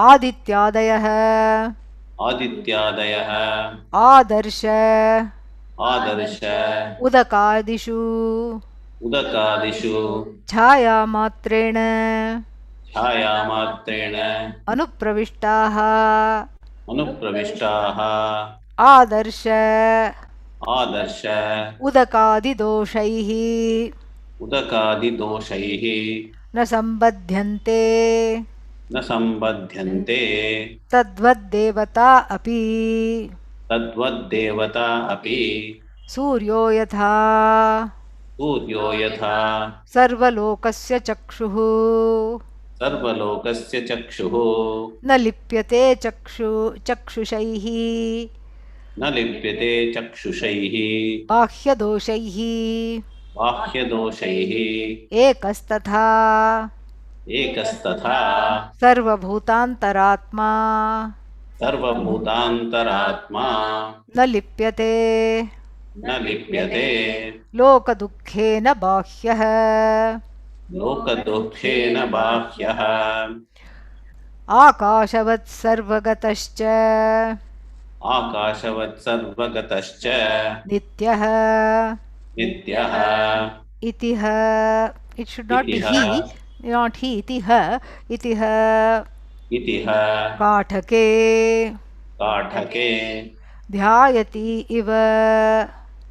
आदित्यादयः आदित्यादयः आदर्श आदर्श उदकादिषु उदकादिषु छायामात्रेण छायामात्रेण अनुप्रविष्टाः अनुप्रविष्टाः आदर्श आदर्श उदकादिदोषैः उदकादिदोषैः न सम्बध्यन्ते न सम्बध्यन्ते तद्वद्देवता अपि तद्वद्देवता अपि सूर्यो यथा सूर्यो यथा सर्वलोकस्य चक्षुः सर्वलोकस्य चक्षुः न लिप्यते चक्षुषैः न लिप्यते चक्षुषैः बाह्यदोषैः बाह्यदोषैः एकस्तथा एकस्तथा सर्वभूतान्तरात्मा सर्वभूतान्तरात्मा न लिप्यते न लिप्यते लोकदुःखेन बाह्यः लोकदुःखेन बाह्यः आकाशवत् सर्वगतश्च आकाशवत् सर्वगतश्च नित्यः नित्यः इतिह. It should not be इतिह he, not he, itiha, itiha इतिह काठके काठके ध्यायति इव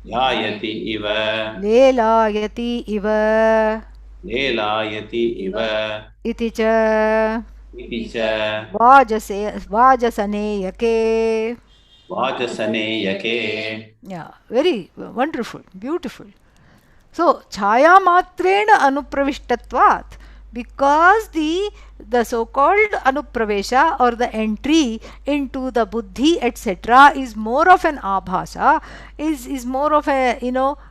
ध्यायति इव लेलायति इव लेलायति इव इति च इति च वाजसनेयके. वाजसनेयके. Yeah, very wonderful, beautiful. So, chaya matrena anupravishtatvat, because the so-called anupravesha or the entry into the buddhi etc. is more of an abhasa, is more of a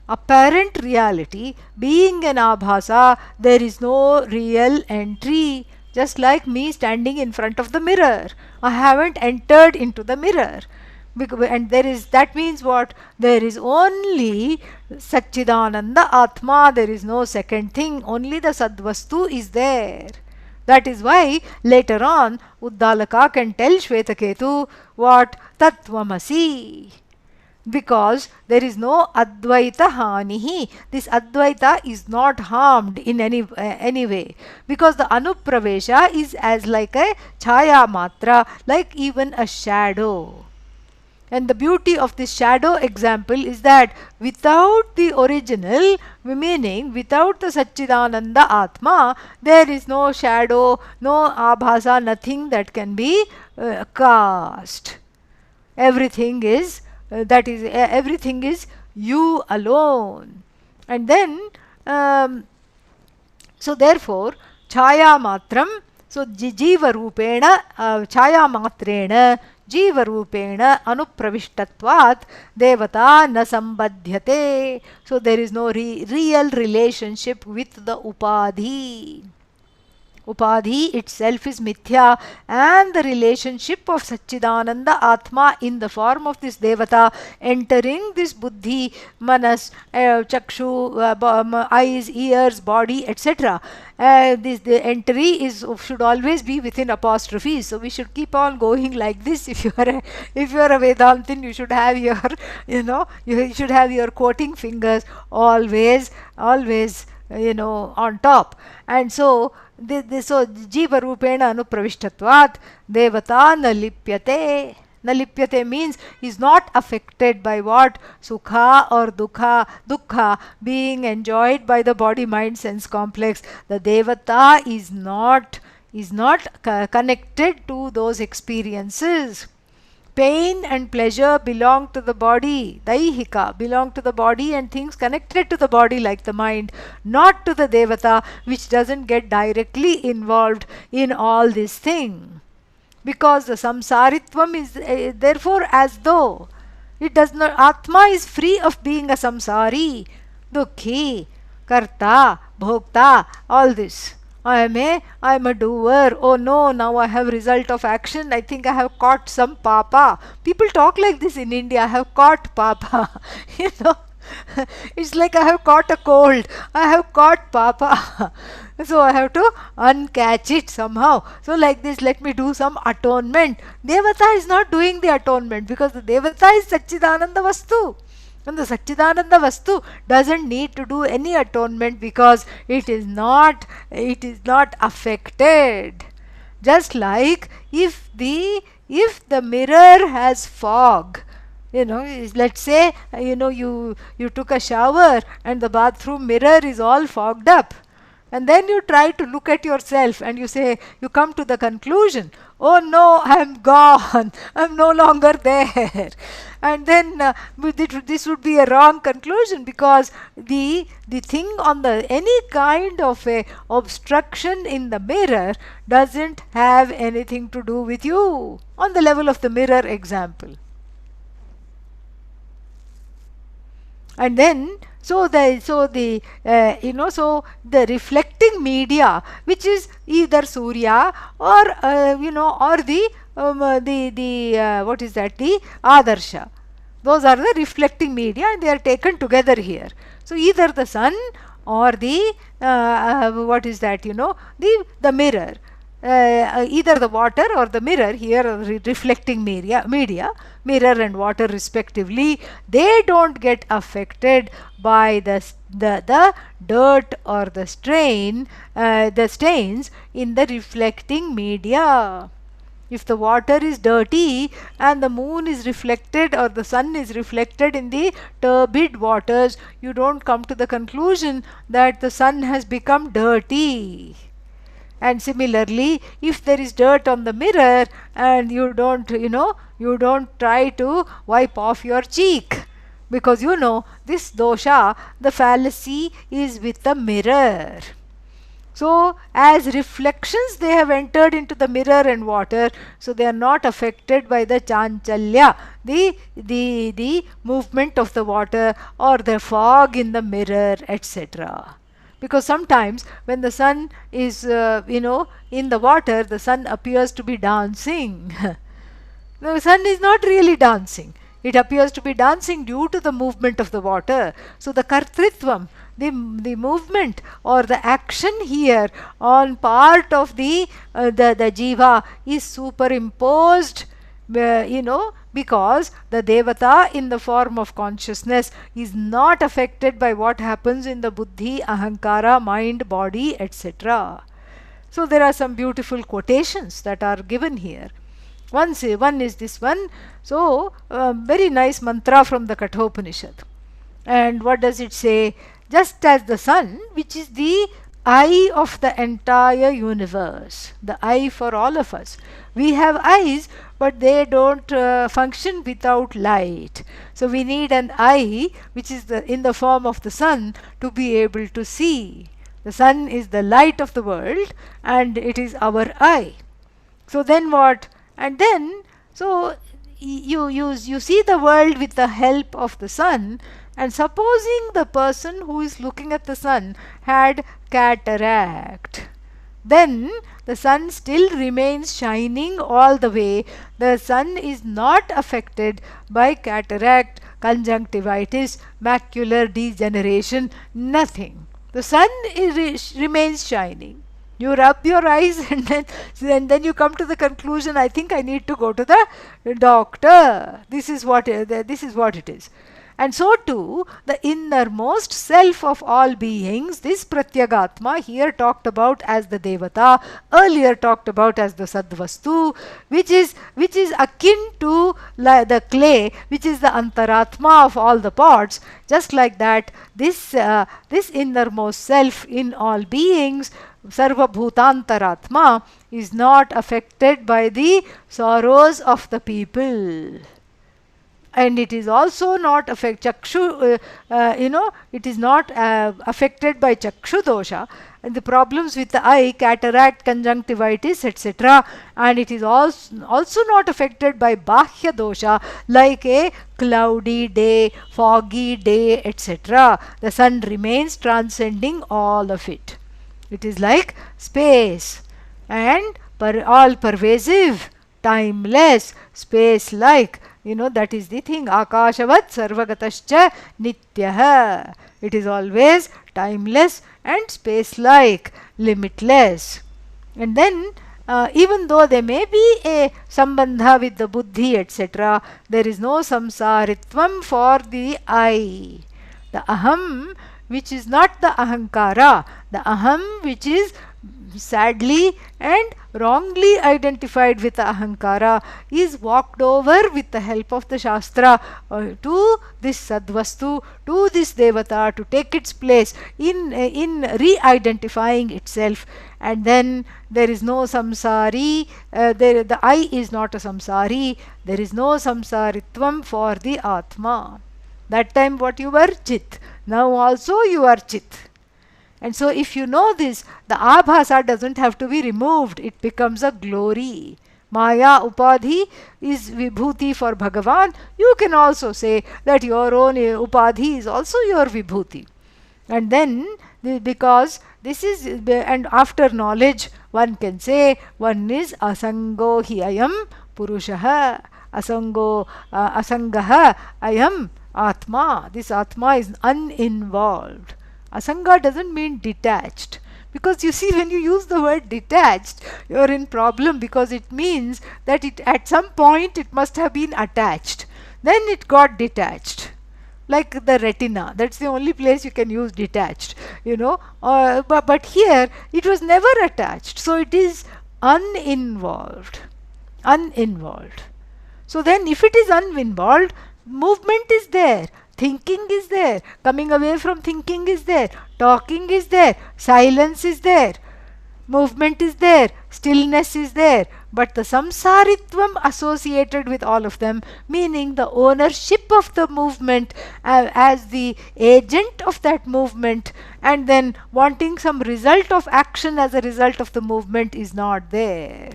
apparent reality. Being an abhasa, there is no real entry. Just like me standing in front of the mirror, I haven't entered into the mirror. And that means what? There is only Satchidananda Atma, there is no second thing, only the Sadvastu is there. That is why later on Uddalaka can tell Shvetaketu what? Tattvamasi. Because there is no Advaita Hanihi. This Advaita is not harmed in any way. Because the Anupravesha is as like a Chaya Matra, like even a shadow. And the beauty of this shadow example is that without the original, meaning without the Satchidananda Atma, there is no shadow, no abhasa, nothing that can be cast. Everything is everything is you alone. And then so therefore chaya matram, so jiva rupena chaya matrena jiva rupena anupravishtatvat devata na sambadhyate. So there is no real relationship with the upadhi. Upadhi itself is mithya, and the relationship of Satchidananda Atma in the form of this Devata entering this buddhi, manas, chakshu, eyes, ears, body, etc. The entry should always be within apostrophes. So we should keep on going like this. If you are a Vedantin, you should have your you should have your quoting fingers always on top. And so so jiva rupena anupravishtatvat devata na lipyate. Na lipyate means is not affected by what? Sukha or dukkha being enjoyed by the body mind sense complex. The devata is not connected to those experiences. Pain and pleasure belong to the body, daihika, belong to the body and things connected to the body like the mind, not to the devata, which doesn't get directly involved in all this thing. Because the samsaritvam is therefore as though It does not. Atma is free of being a samsari, dukhi, karta, bhokta, all this. I am a doer. Oh no, now I have result of action. I think I have caught some papa. People talk like this in India. I have caught papa. you know. It's like I have caught a cold. I have caught papa. So I have to uncatch it somehow. So like this, let me do some atonement. Devata is not doing the atonement because the Devata is Satchidananda Vastu. And the Satchidananda Vastu doesn't need to do any atonement because it is not affected. Just like if the mirror has fog, let's say you took a shower and the bathroom mirror is all fogged up, and then you try to look at yourself and you come to the conclusion, oh no, I'm gone, I'm no longer there. And then this would be a wrong conclusion, because the thing on the any kind of a obstruction in the mirror doesn't have anything to do with you on the level of the mirror example. And then the reflecting media, which is either Surya or or the what is that, the Adarsha, those are the reflecting media, and they are taken together here. So either the sun or the what is that, the mirror, either the water or the mirror here are reflecting media, mirror and water respectively. They don't get affected by the dirt or the stains in the reflecting media. If the water is dirty and the moon is reflected or the sun is reflected in the turbid waters, you don't come to the conclusion that the sun has become dirty. And similarly, if there is dirt on the mirror and you don't try to wipe off your cheek, because this dosha, the fallacy is with the mirror. So as reflections they have entered into the mirror and water, so they are not affected by the chanchalya, the movement of the water or the fog in the mirror, etc. Because sometimes when the sun is in the water, the sun appears to be dancing. The sun is not really dancing. It appears to be dancing due to the movement of the water. So the kartritvam, the movement or the action here on part of the jiva is superimposed, because the devata in the form of consciousness is not affected by what happens in the buddhi, ahankara, mind, body, etc. So there are some beautiful quotations that are given here. One is this one. So very nice mantra from the Kathopanishad. And what does it say? Just as the sun, which is the eye of the entire universe, the eye for all of us. We have eyes, but they don't function without light. So we need an eye which is in the form of the sun to be able to see. The sun is the light of the world and it is our eye. So then what? And then so you see the world with the help of the sun. And supposing the person who is looking at the sun had cataract, then the sun still remains shining all the way. The sun is not affected by cataract, conjunctivitis, macular degeneration, nothing. The sun remains shining. You rub your eyes and then you come to the conclusion, I think I need to go to the doctor. This is what it is. And so too, the innermost self of all beings, this Pratyagatma, here talked about as the Devata, earlier talked about as the Sadvastu, which is akin to the clay, which is the Antaratma of all the pots. Just like that, this innermost self in all beings, Sarva Bhutantaratma, is not affected by the sorrows of the people. and it is also not affect chakshu, it is not affected by chakshu dosha, and the problems with the eye, cataract, conjunctivitis, etc. And it is also not affected by bahya dosha, like a cloudy day, foggy day, etc. The sun remains transcending all of it. It is like space and all pervasive, timeless, space like. That is the thing. Akashavat sarvagatascha nityah. It is always timeless and space like, limitless. And then, even though there may be a sambandha with the buddhi, etc., there is no samsaritvam for the I. The aham, which is not the ahankara, the aham which is sadly and wrongly identified with the ahankara, is walked over with the help of the shastra to this sadvastu, to this devata, to take its place in re-identifying itself. And then there is no samsari, the I is not a samsari, there is no samsaritvam for the atma. That time what you were? Chit. Now also you are Chit. And so if you know this, the abhasa doesn't have to be removed. It becomes a glory. Maya upadhi is vibhuti for Bhagavan. You can also say that your own upadhi is also your vibhuti. And then, because this is, and after knowledge, one can say one is asango hi ayam purushaha, asangaha ayam atma. This atma is uninvolved. Asanga doesn't mean detached. Because you see, when you use the word detached, you are in problem, because it means that it at some point it must have been attached. Then it got detached. Like the retina, that's the only place you can use detached, but here it was never attached, so it is uninvolved. So then if it is uninvolved, movement is there, thinking is there, coming away from thinking is there, talking is there, silence is there, movement is there, stillness is there, but the samsaritvam associated with all of them, meaning the ownership of the movement as the agent of that movement, and then wanting some result of action as a result of the movement, is not there.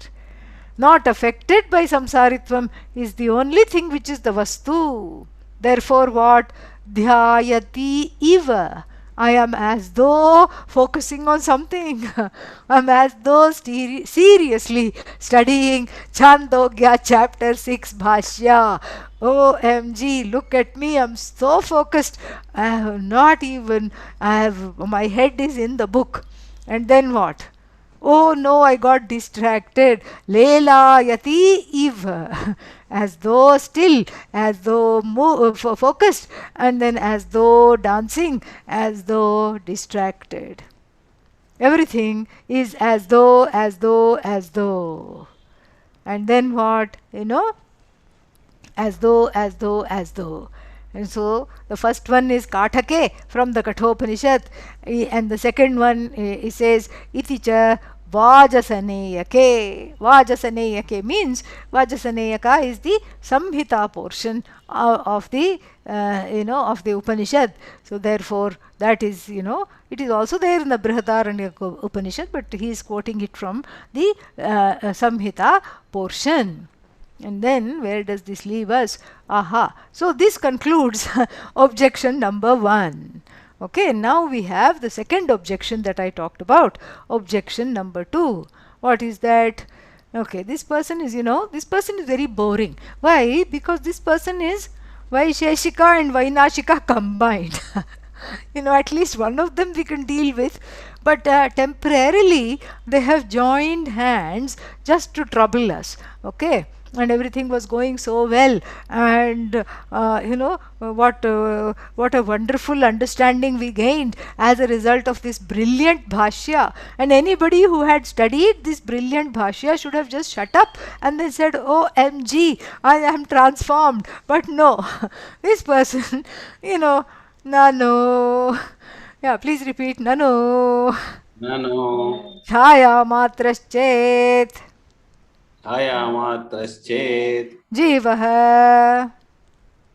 Not affected by samsaritvam is the only thing which is the vastu. Therefore, what? Dhyayati iva. I am as though focusing on something. I am as though seriously studying Chandogya chapter 6 Bhashya. OMG, look at me, I'm so focused. I have not even, my head is in the book. And then what? Oh no, I got distracted. Lela yati iv. As though still, as though focused, and then as though dancing, as though distracted. Everything is as though, as though, as though. And then what? As though, as though, as though. And so the first one is Kathake from the Kathopanishad, and the second one it says Iticha Vajasaneyake. Vajasaneyake means, Vajasaneyaka is the Samhita portion of the of the Upanishad. So therefore that is, it is also there in the Brihadaranyaka Upanishad, but he is quoting it from the Samhita portion. And then where does this leave us? Aha. So this concludes objection number 1. Okay, now we have the second objection that I talked about. Objection number 2. What is that? Okay, this person is, this person is very boring. Why? Because this person is Vaisheshika and Vainashika combined. At least one of them we can deal with, but temporarily they have joined hands just to trouble us. Okay, and everything was going so well, and what a wonderful understanding we gained as a result of this brilliant bhashya. And anybody who had studied this brilliant bhashya should have just shut up and then said, OMG, I am transformed. But no, this person, Nano. Yeah, please repeat. Nano. Nano. Chaya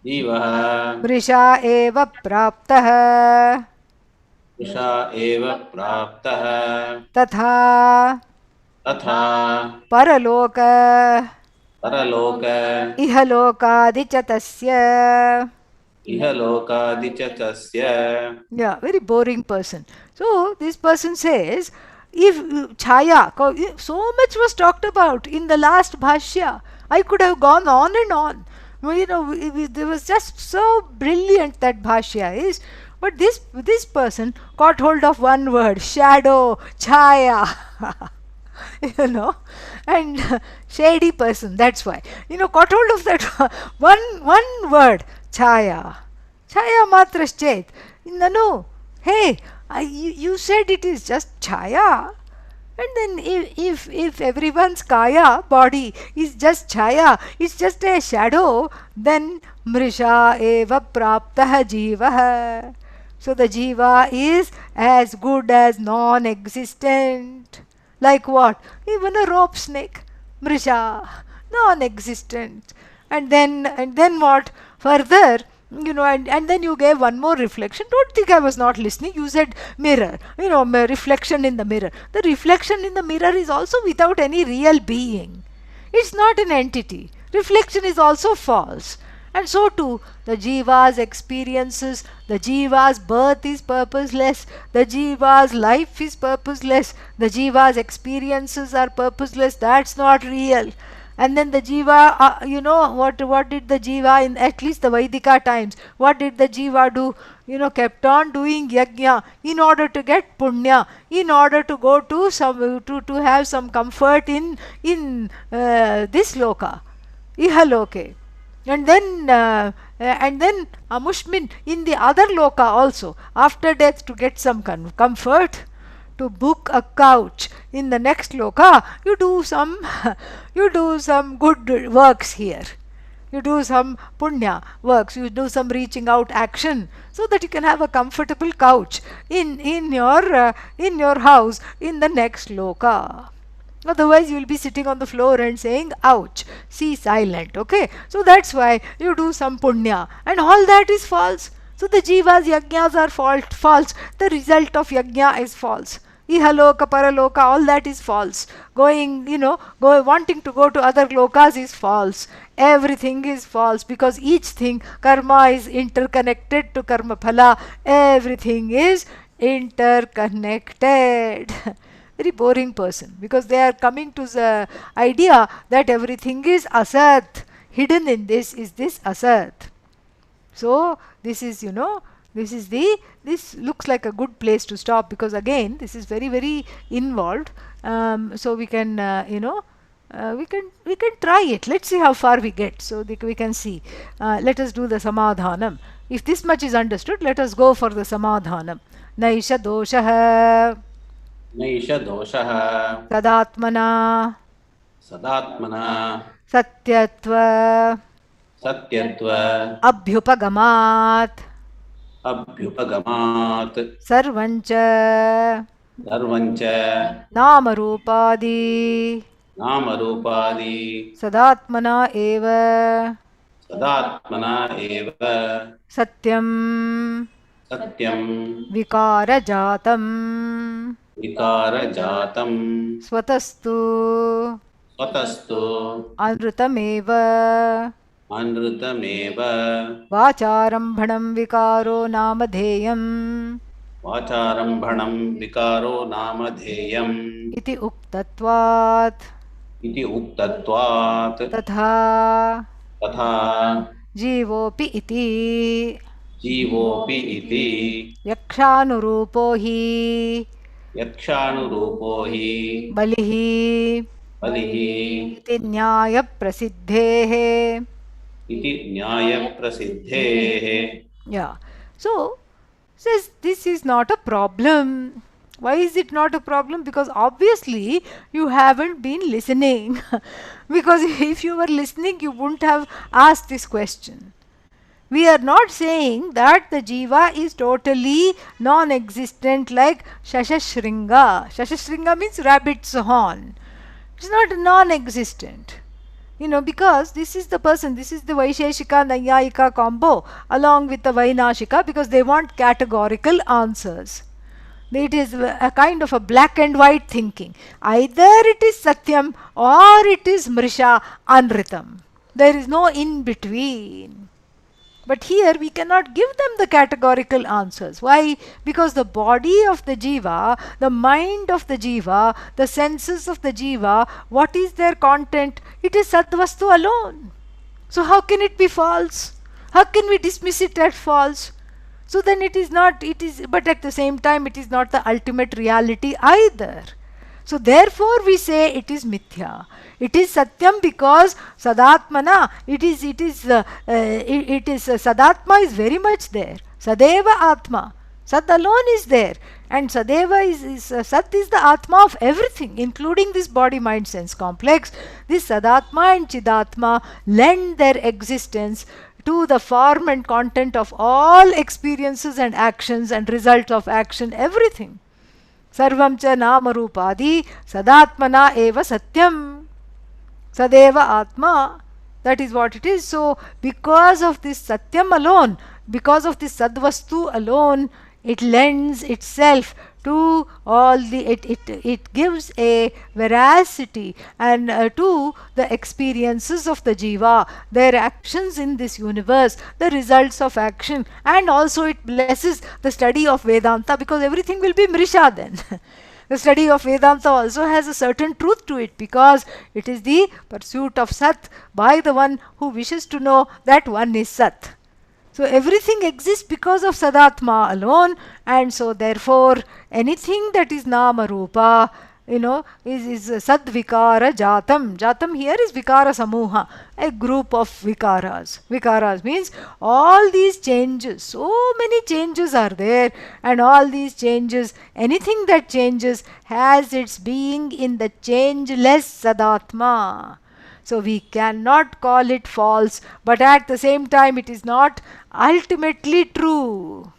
जीवः मृषा एव प्राप्तः वृषा एव प्राप्तः तथा तथा परलोक परलोक इहलोकादि च तस्य. इहलोकादि च तस्य. Yeah, very boring person. So this person says, if Chaya, so much was talked about in the last Bhashya. I could have gone on and on. Well, you know, it was just so brilliant that Bhashya is. But this person caught hold of one word, shadow, Chaya. You know, and shady person, that's why, caught hold of that one word, Chaya. Chaya matraschet. No, hey, you said it is just Chaya. And then if everyone's kaya, body, is just Chaya, it's just a shadow, then Mrisha eva praptah jivaha. So the jiva is as good as non-existent. Like what? Even a rope snake. Mrisha, non-existent. And then what? Further, and then you gave one more reflection. Don't think I was not listening. You said mirror, reflection in the mirror. The reflection in the mirror is also without any real being. It's not an entity. Reflection is also false. And so too, the jiva's experiences, the jiva's birth is purposeless, the jiva's life is purposeless, the jiva's experiences are purposeless. That's not real. And then the jiva, what did the jiva in at least the Vaidika times? What did the jiva do? Kept on doing yajna in order to get punya, in order to go to some to have some comfort in this loka, ihaloke. And then amushmin in the other loka also, after death, to get some comfort, to book a couch in the next loka, you do some you do some good works here, you do some punya works, you do some reaching out action, so that you can have a comfortable couch in your house in the next loka. Otherwise, you will be sitting on the floor and saying, ouch, see silent. Okay? So that's why you do some punya. And all that is false. So the jivas, yajnas are false. The result of yajna is false. Ihaloka, paraloka, all that is false. Wanting to go to other lokas is false. Everything is false, because each thing, karma is interconnected to karma phala. Everything is interconnected. Very boring person, because they are coming to the idea that everything is asat. Hidden in this is this asat. So this is, this looks like a good place to stop, because again this is very, very involved. So we can, we can try it. Let's see how far we get, so we can see. Let us do the samadhanam. If this much is understood, let us go for the samadhanam. Naisha doshah नैष दोषः तदात्मना सदात्मना सत्यत्व सत्यत्व अभ्युपगमात् अभ्युपगमात् सर्वञ्च सर्वञ्च नामरूपादि नामरूपादि सदात्मना एव सत्यं सत्यं विकारजातम् विकारजातं स्वतस्तु अनृतमेव वाचारम्भणं विकारो नामधेयम् इति उक्तत्वात् तथा जीवोऽपि इति यक्षानुरूपो हि बलिः इति न्यायप्रसिद्धेः. Yeah. So, says this is not a problem. Why is it not a problem? Because obviously you haven't been listening. Because if you were listening, you wouldn't have asked this question. We are not saying that the jiva is totally non-existent like Shashashringa. Shashashringa means rabbit's horn. It's not non-existent. Because this is the person, this is the Vaisheshika Nayayika combo along with the Vainashika, because they want categorical answers. It is a kind of a black and white thinking. Either it is Satyam or it is Mrisha Anritam. There is no in between. But here we cannot give them the categorical answers. Why? Because the body of the jiva, the mind of the jiva, the senses of the jiva, what is their content? It is Sadvastu alone. So how can it be false? How can we dismiss it as false? So then it is not, but at the same time it is not the ultimate reality either. So therefore we say it is mithya. It is satyam because sadatmana, it is sadatma is very much there. Sadeva atma. Sat alone is there. And Sadeva Sat is the Atma of everything, including this body, mind, sense complex. This Sadatma and Chidatma lend their existence to the form and content of all experiences and actions and results of action, everything. Sarvam cha nama rupadi sadatmana eva satyam. Sadeva Atma. That is what it is. So, because of this Satyam alone, because of this Sadvastu alone, it lends itself to all the, it gives a veracity and to the experiences of the jiva, their actions in this universe, the results of action, and also it blesses the study of Vedanta, because everything will be Mrisha then. The study of Vedanta also has a certain truth to it, because it is the pursuit of Sat by the one who wishes to know that one is Sat. So everything exists because of Sadatma alone, and so therefore anything that is Nama Rupa, is Sadvikara Jatam. Jatam here is Vikara Samuha, a group of Vikaras. Vikaras means all these changes, so many changes are there, and all these changes, anything that changes has its being in the changeless Sadatma. So we cannot call it false, but at the same time it is not ultimately true.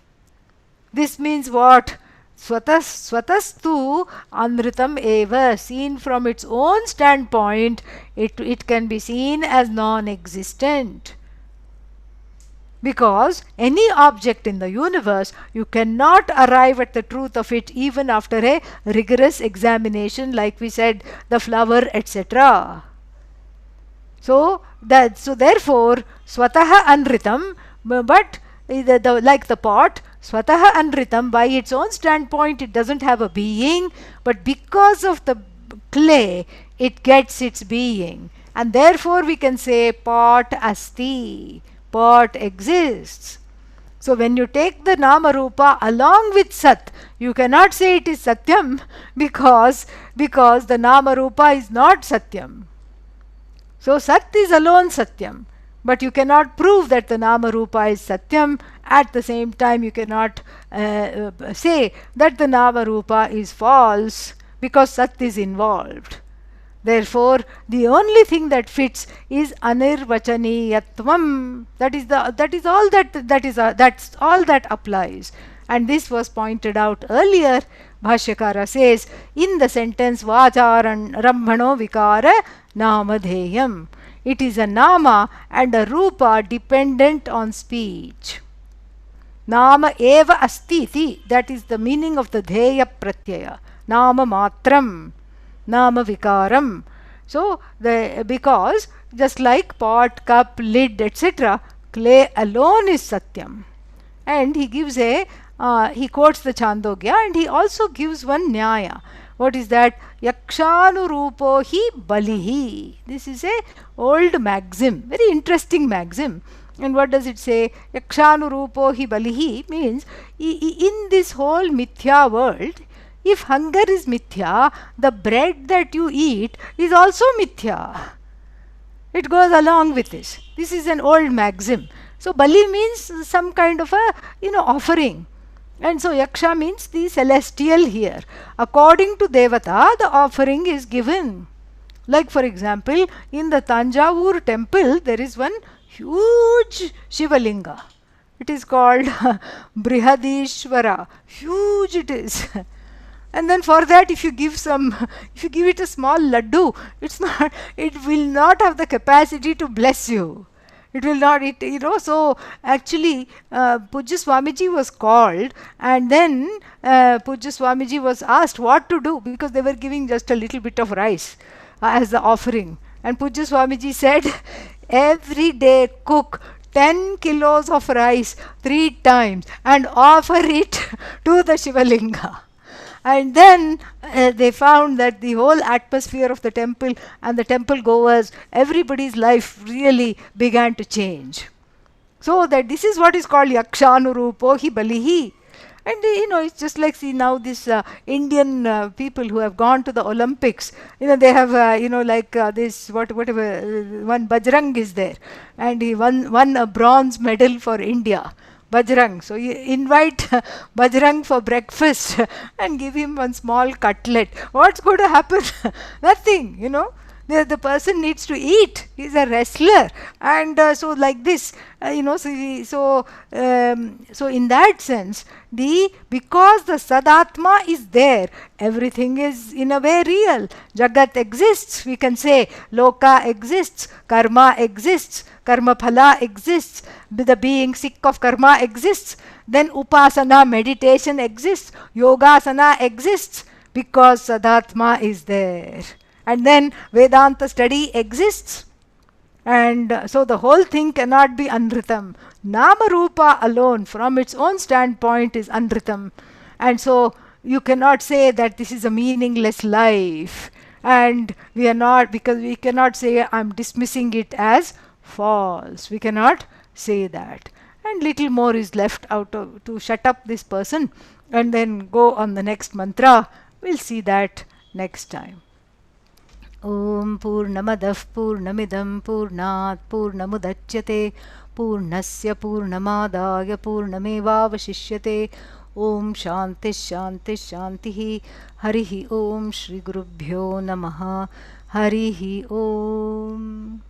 This means what? Swatastu Amritam eva. Seen from its own standpoint, it can be seen as non-existent. Because any object in the universe, you cannot arrive at the truth of it even after a rigorous examination, like we said, the flower, etc. So therefore, Swataha Anritam, but like the pot, Swataha Anritam, by its own standpoint, it doesn't have a being, but because of the clay, it gets its being. And therefore, we can say pot asti, pot exists. So when you take the Nama Rupa along with Sat, you cannot say it is Satyam, because the Nama Rupa is not Satyam. So Sat is alone Satyam, but you cannot prove that the Nama Rupa is Satyam. At the same time, you cannot say that the Nama Rupa is false, because Sat is involved. Therefore, the only thing that fits is Anirvachaniyatvam. That's all that applies. And this was pointed out earlier. Bhashyakara says in the sentence Vacharan Rambhano Vikara Namadheyam. It is a Nama and a Rupa dependent on speech. Nama eva astiti. That is the meaning of the Dheya Pratyaya. Nama Matram. Nama Vikaram. So, because just like pot, cup, lid, etc., clay alone is Satyam. And he gives he quotes the Chandogya, and he also gives one Nyaya. What is that? Yakshanurupo hi balihi. This is a old maxim, very interesting maxim. And what does it say? Yakshanurupo hi balihi means in this whole mithya world, if hunger is mithya, the bread that you eat is also mithya. It goes along with this. This is an old maxim. So Bali means some kind of a offering. And so Yaksha means the celestial here. According to Devata, the offering is given. Like for example, in the Tanjavur temple, there is one huge Shivalinga. It is called Brihadishvara. Huge it is. And then for that, if you give some, if you give it a small laddu, it's not, it will not have the capacity to bless you. It will not, so actually, Pujya Swamiji was called, and then Pujya Swamiji was asked what to do, because they were giving just a little bit of rice as the offering. And Pujya Swamiji said, every day cook 10 kilos of rice 3 times and offer it to the Shivalinga. And then they found that the whole atmosphere of the temple and the temple goers, everybody's life really began to change. So that this is what is called Yakshanurupo hi balihi. And it's just like, see now this Indian people who have gone to the Olympics, they have, this, whatever, one Bajrang is there, and he won a bronze medal for India. Bajrang. So you invite Bajrang for breakfast and give him one small cutlet. What's going to happen? Nothing, The person needs to eat. He's a wrestler. And so like this, so in that sense, because the Sadatma is there, everything is in a way real. Jagat exists, we can say. Loka exists. Karma exists. Karma phala exists. The being sick of karma exists. Then upasana, meditation exists. Yogasana exists because Sadatma is there. And then Vedanta study exists. And so the whole thing cannot be Anritam. Nama Rupa alone from its own standpoint is Anritam. And so you cannot say that this is a meaningless life. And we are not, because we cannot say I'm dismissing it as false. We cannot say that. And little more is left out to shut up this person and then go on the next mantra. We'll see that next time. Om Purnamadah Purnamidam Purnat Purnamudachyate Purnasya Purnamadaya Purnamevavashishyate. Om Shanti Shanti Shantihi. Harihi Om Shri Gurubhyo Namaha. Harihi Om.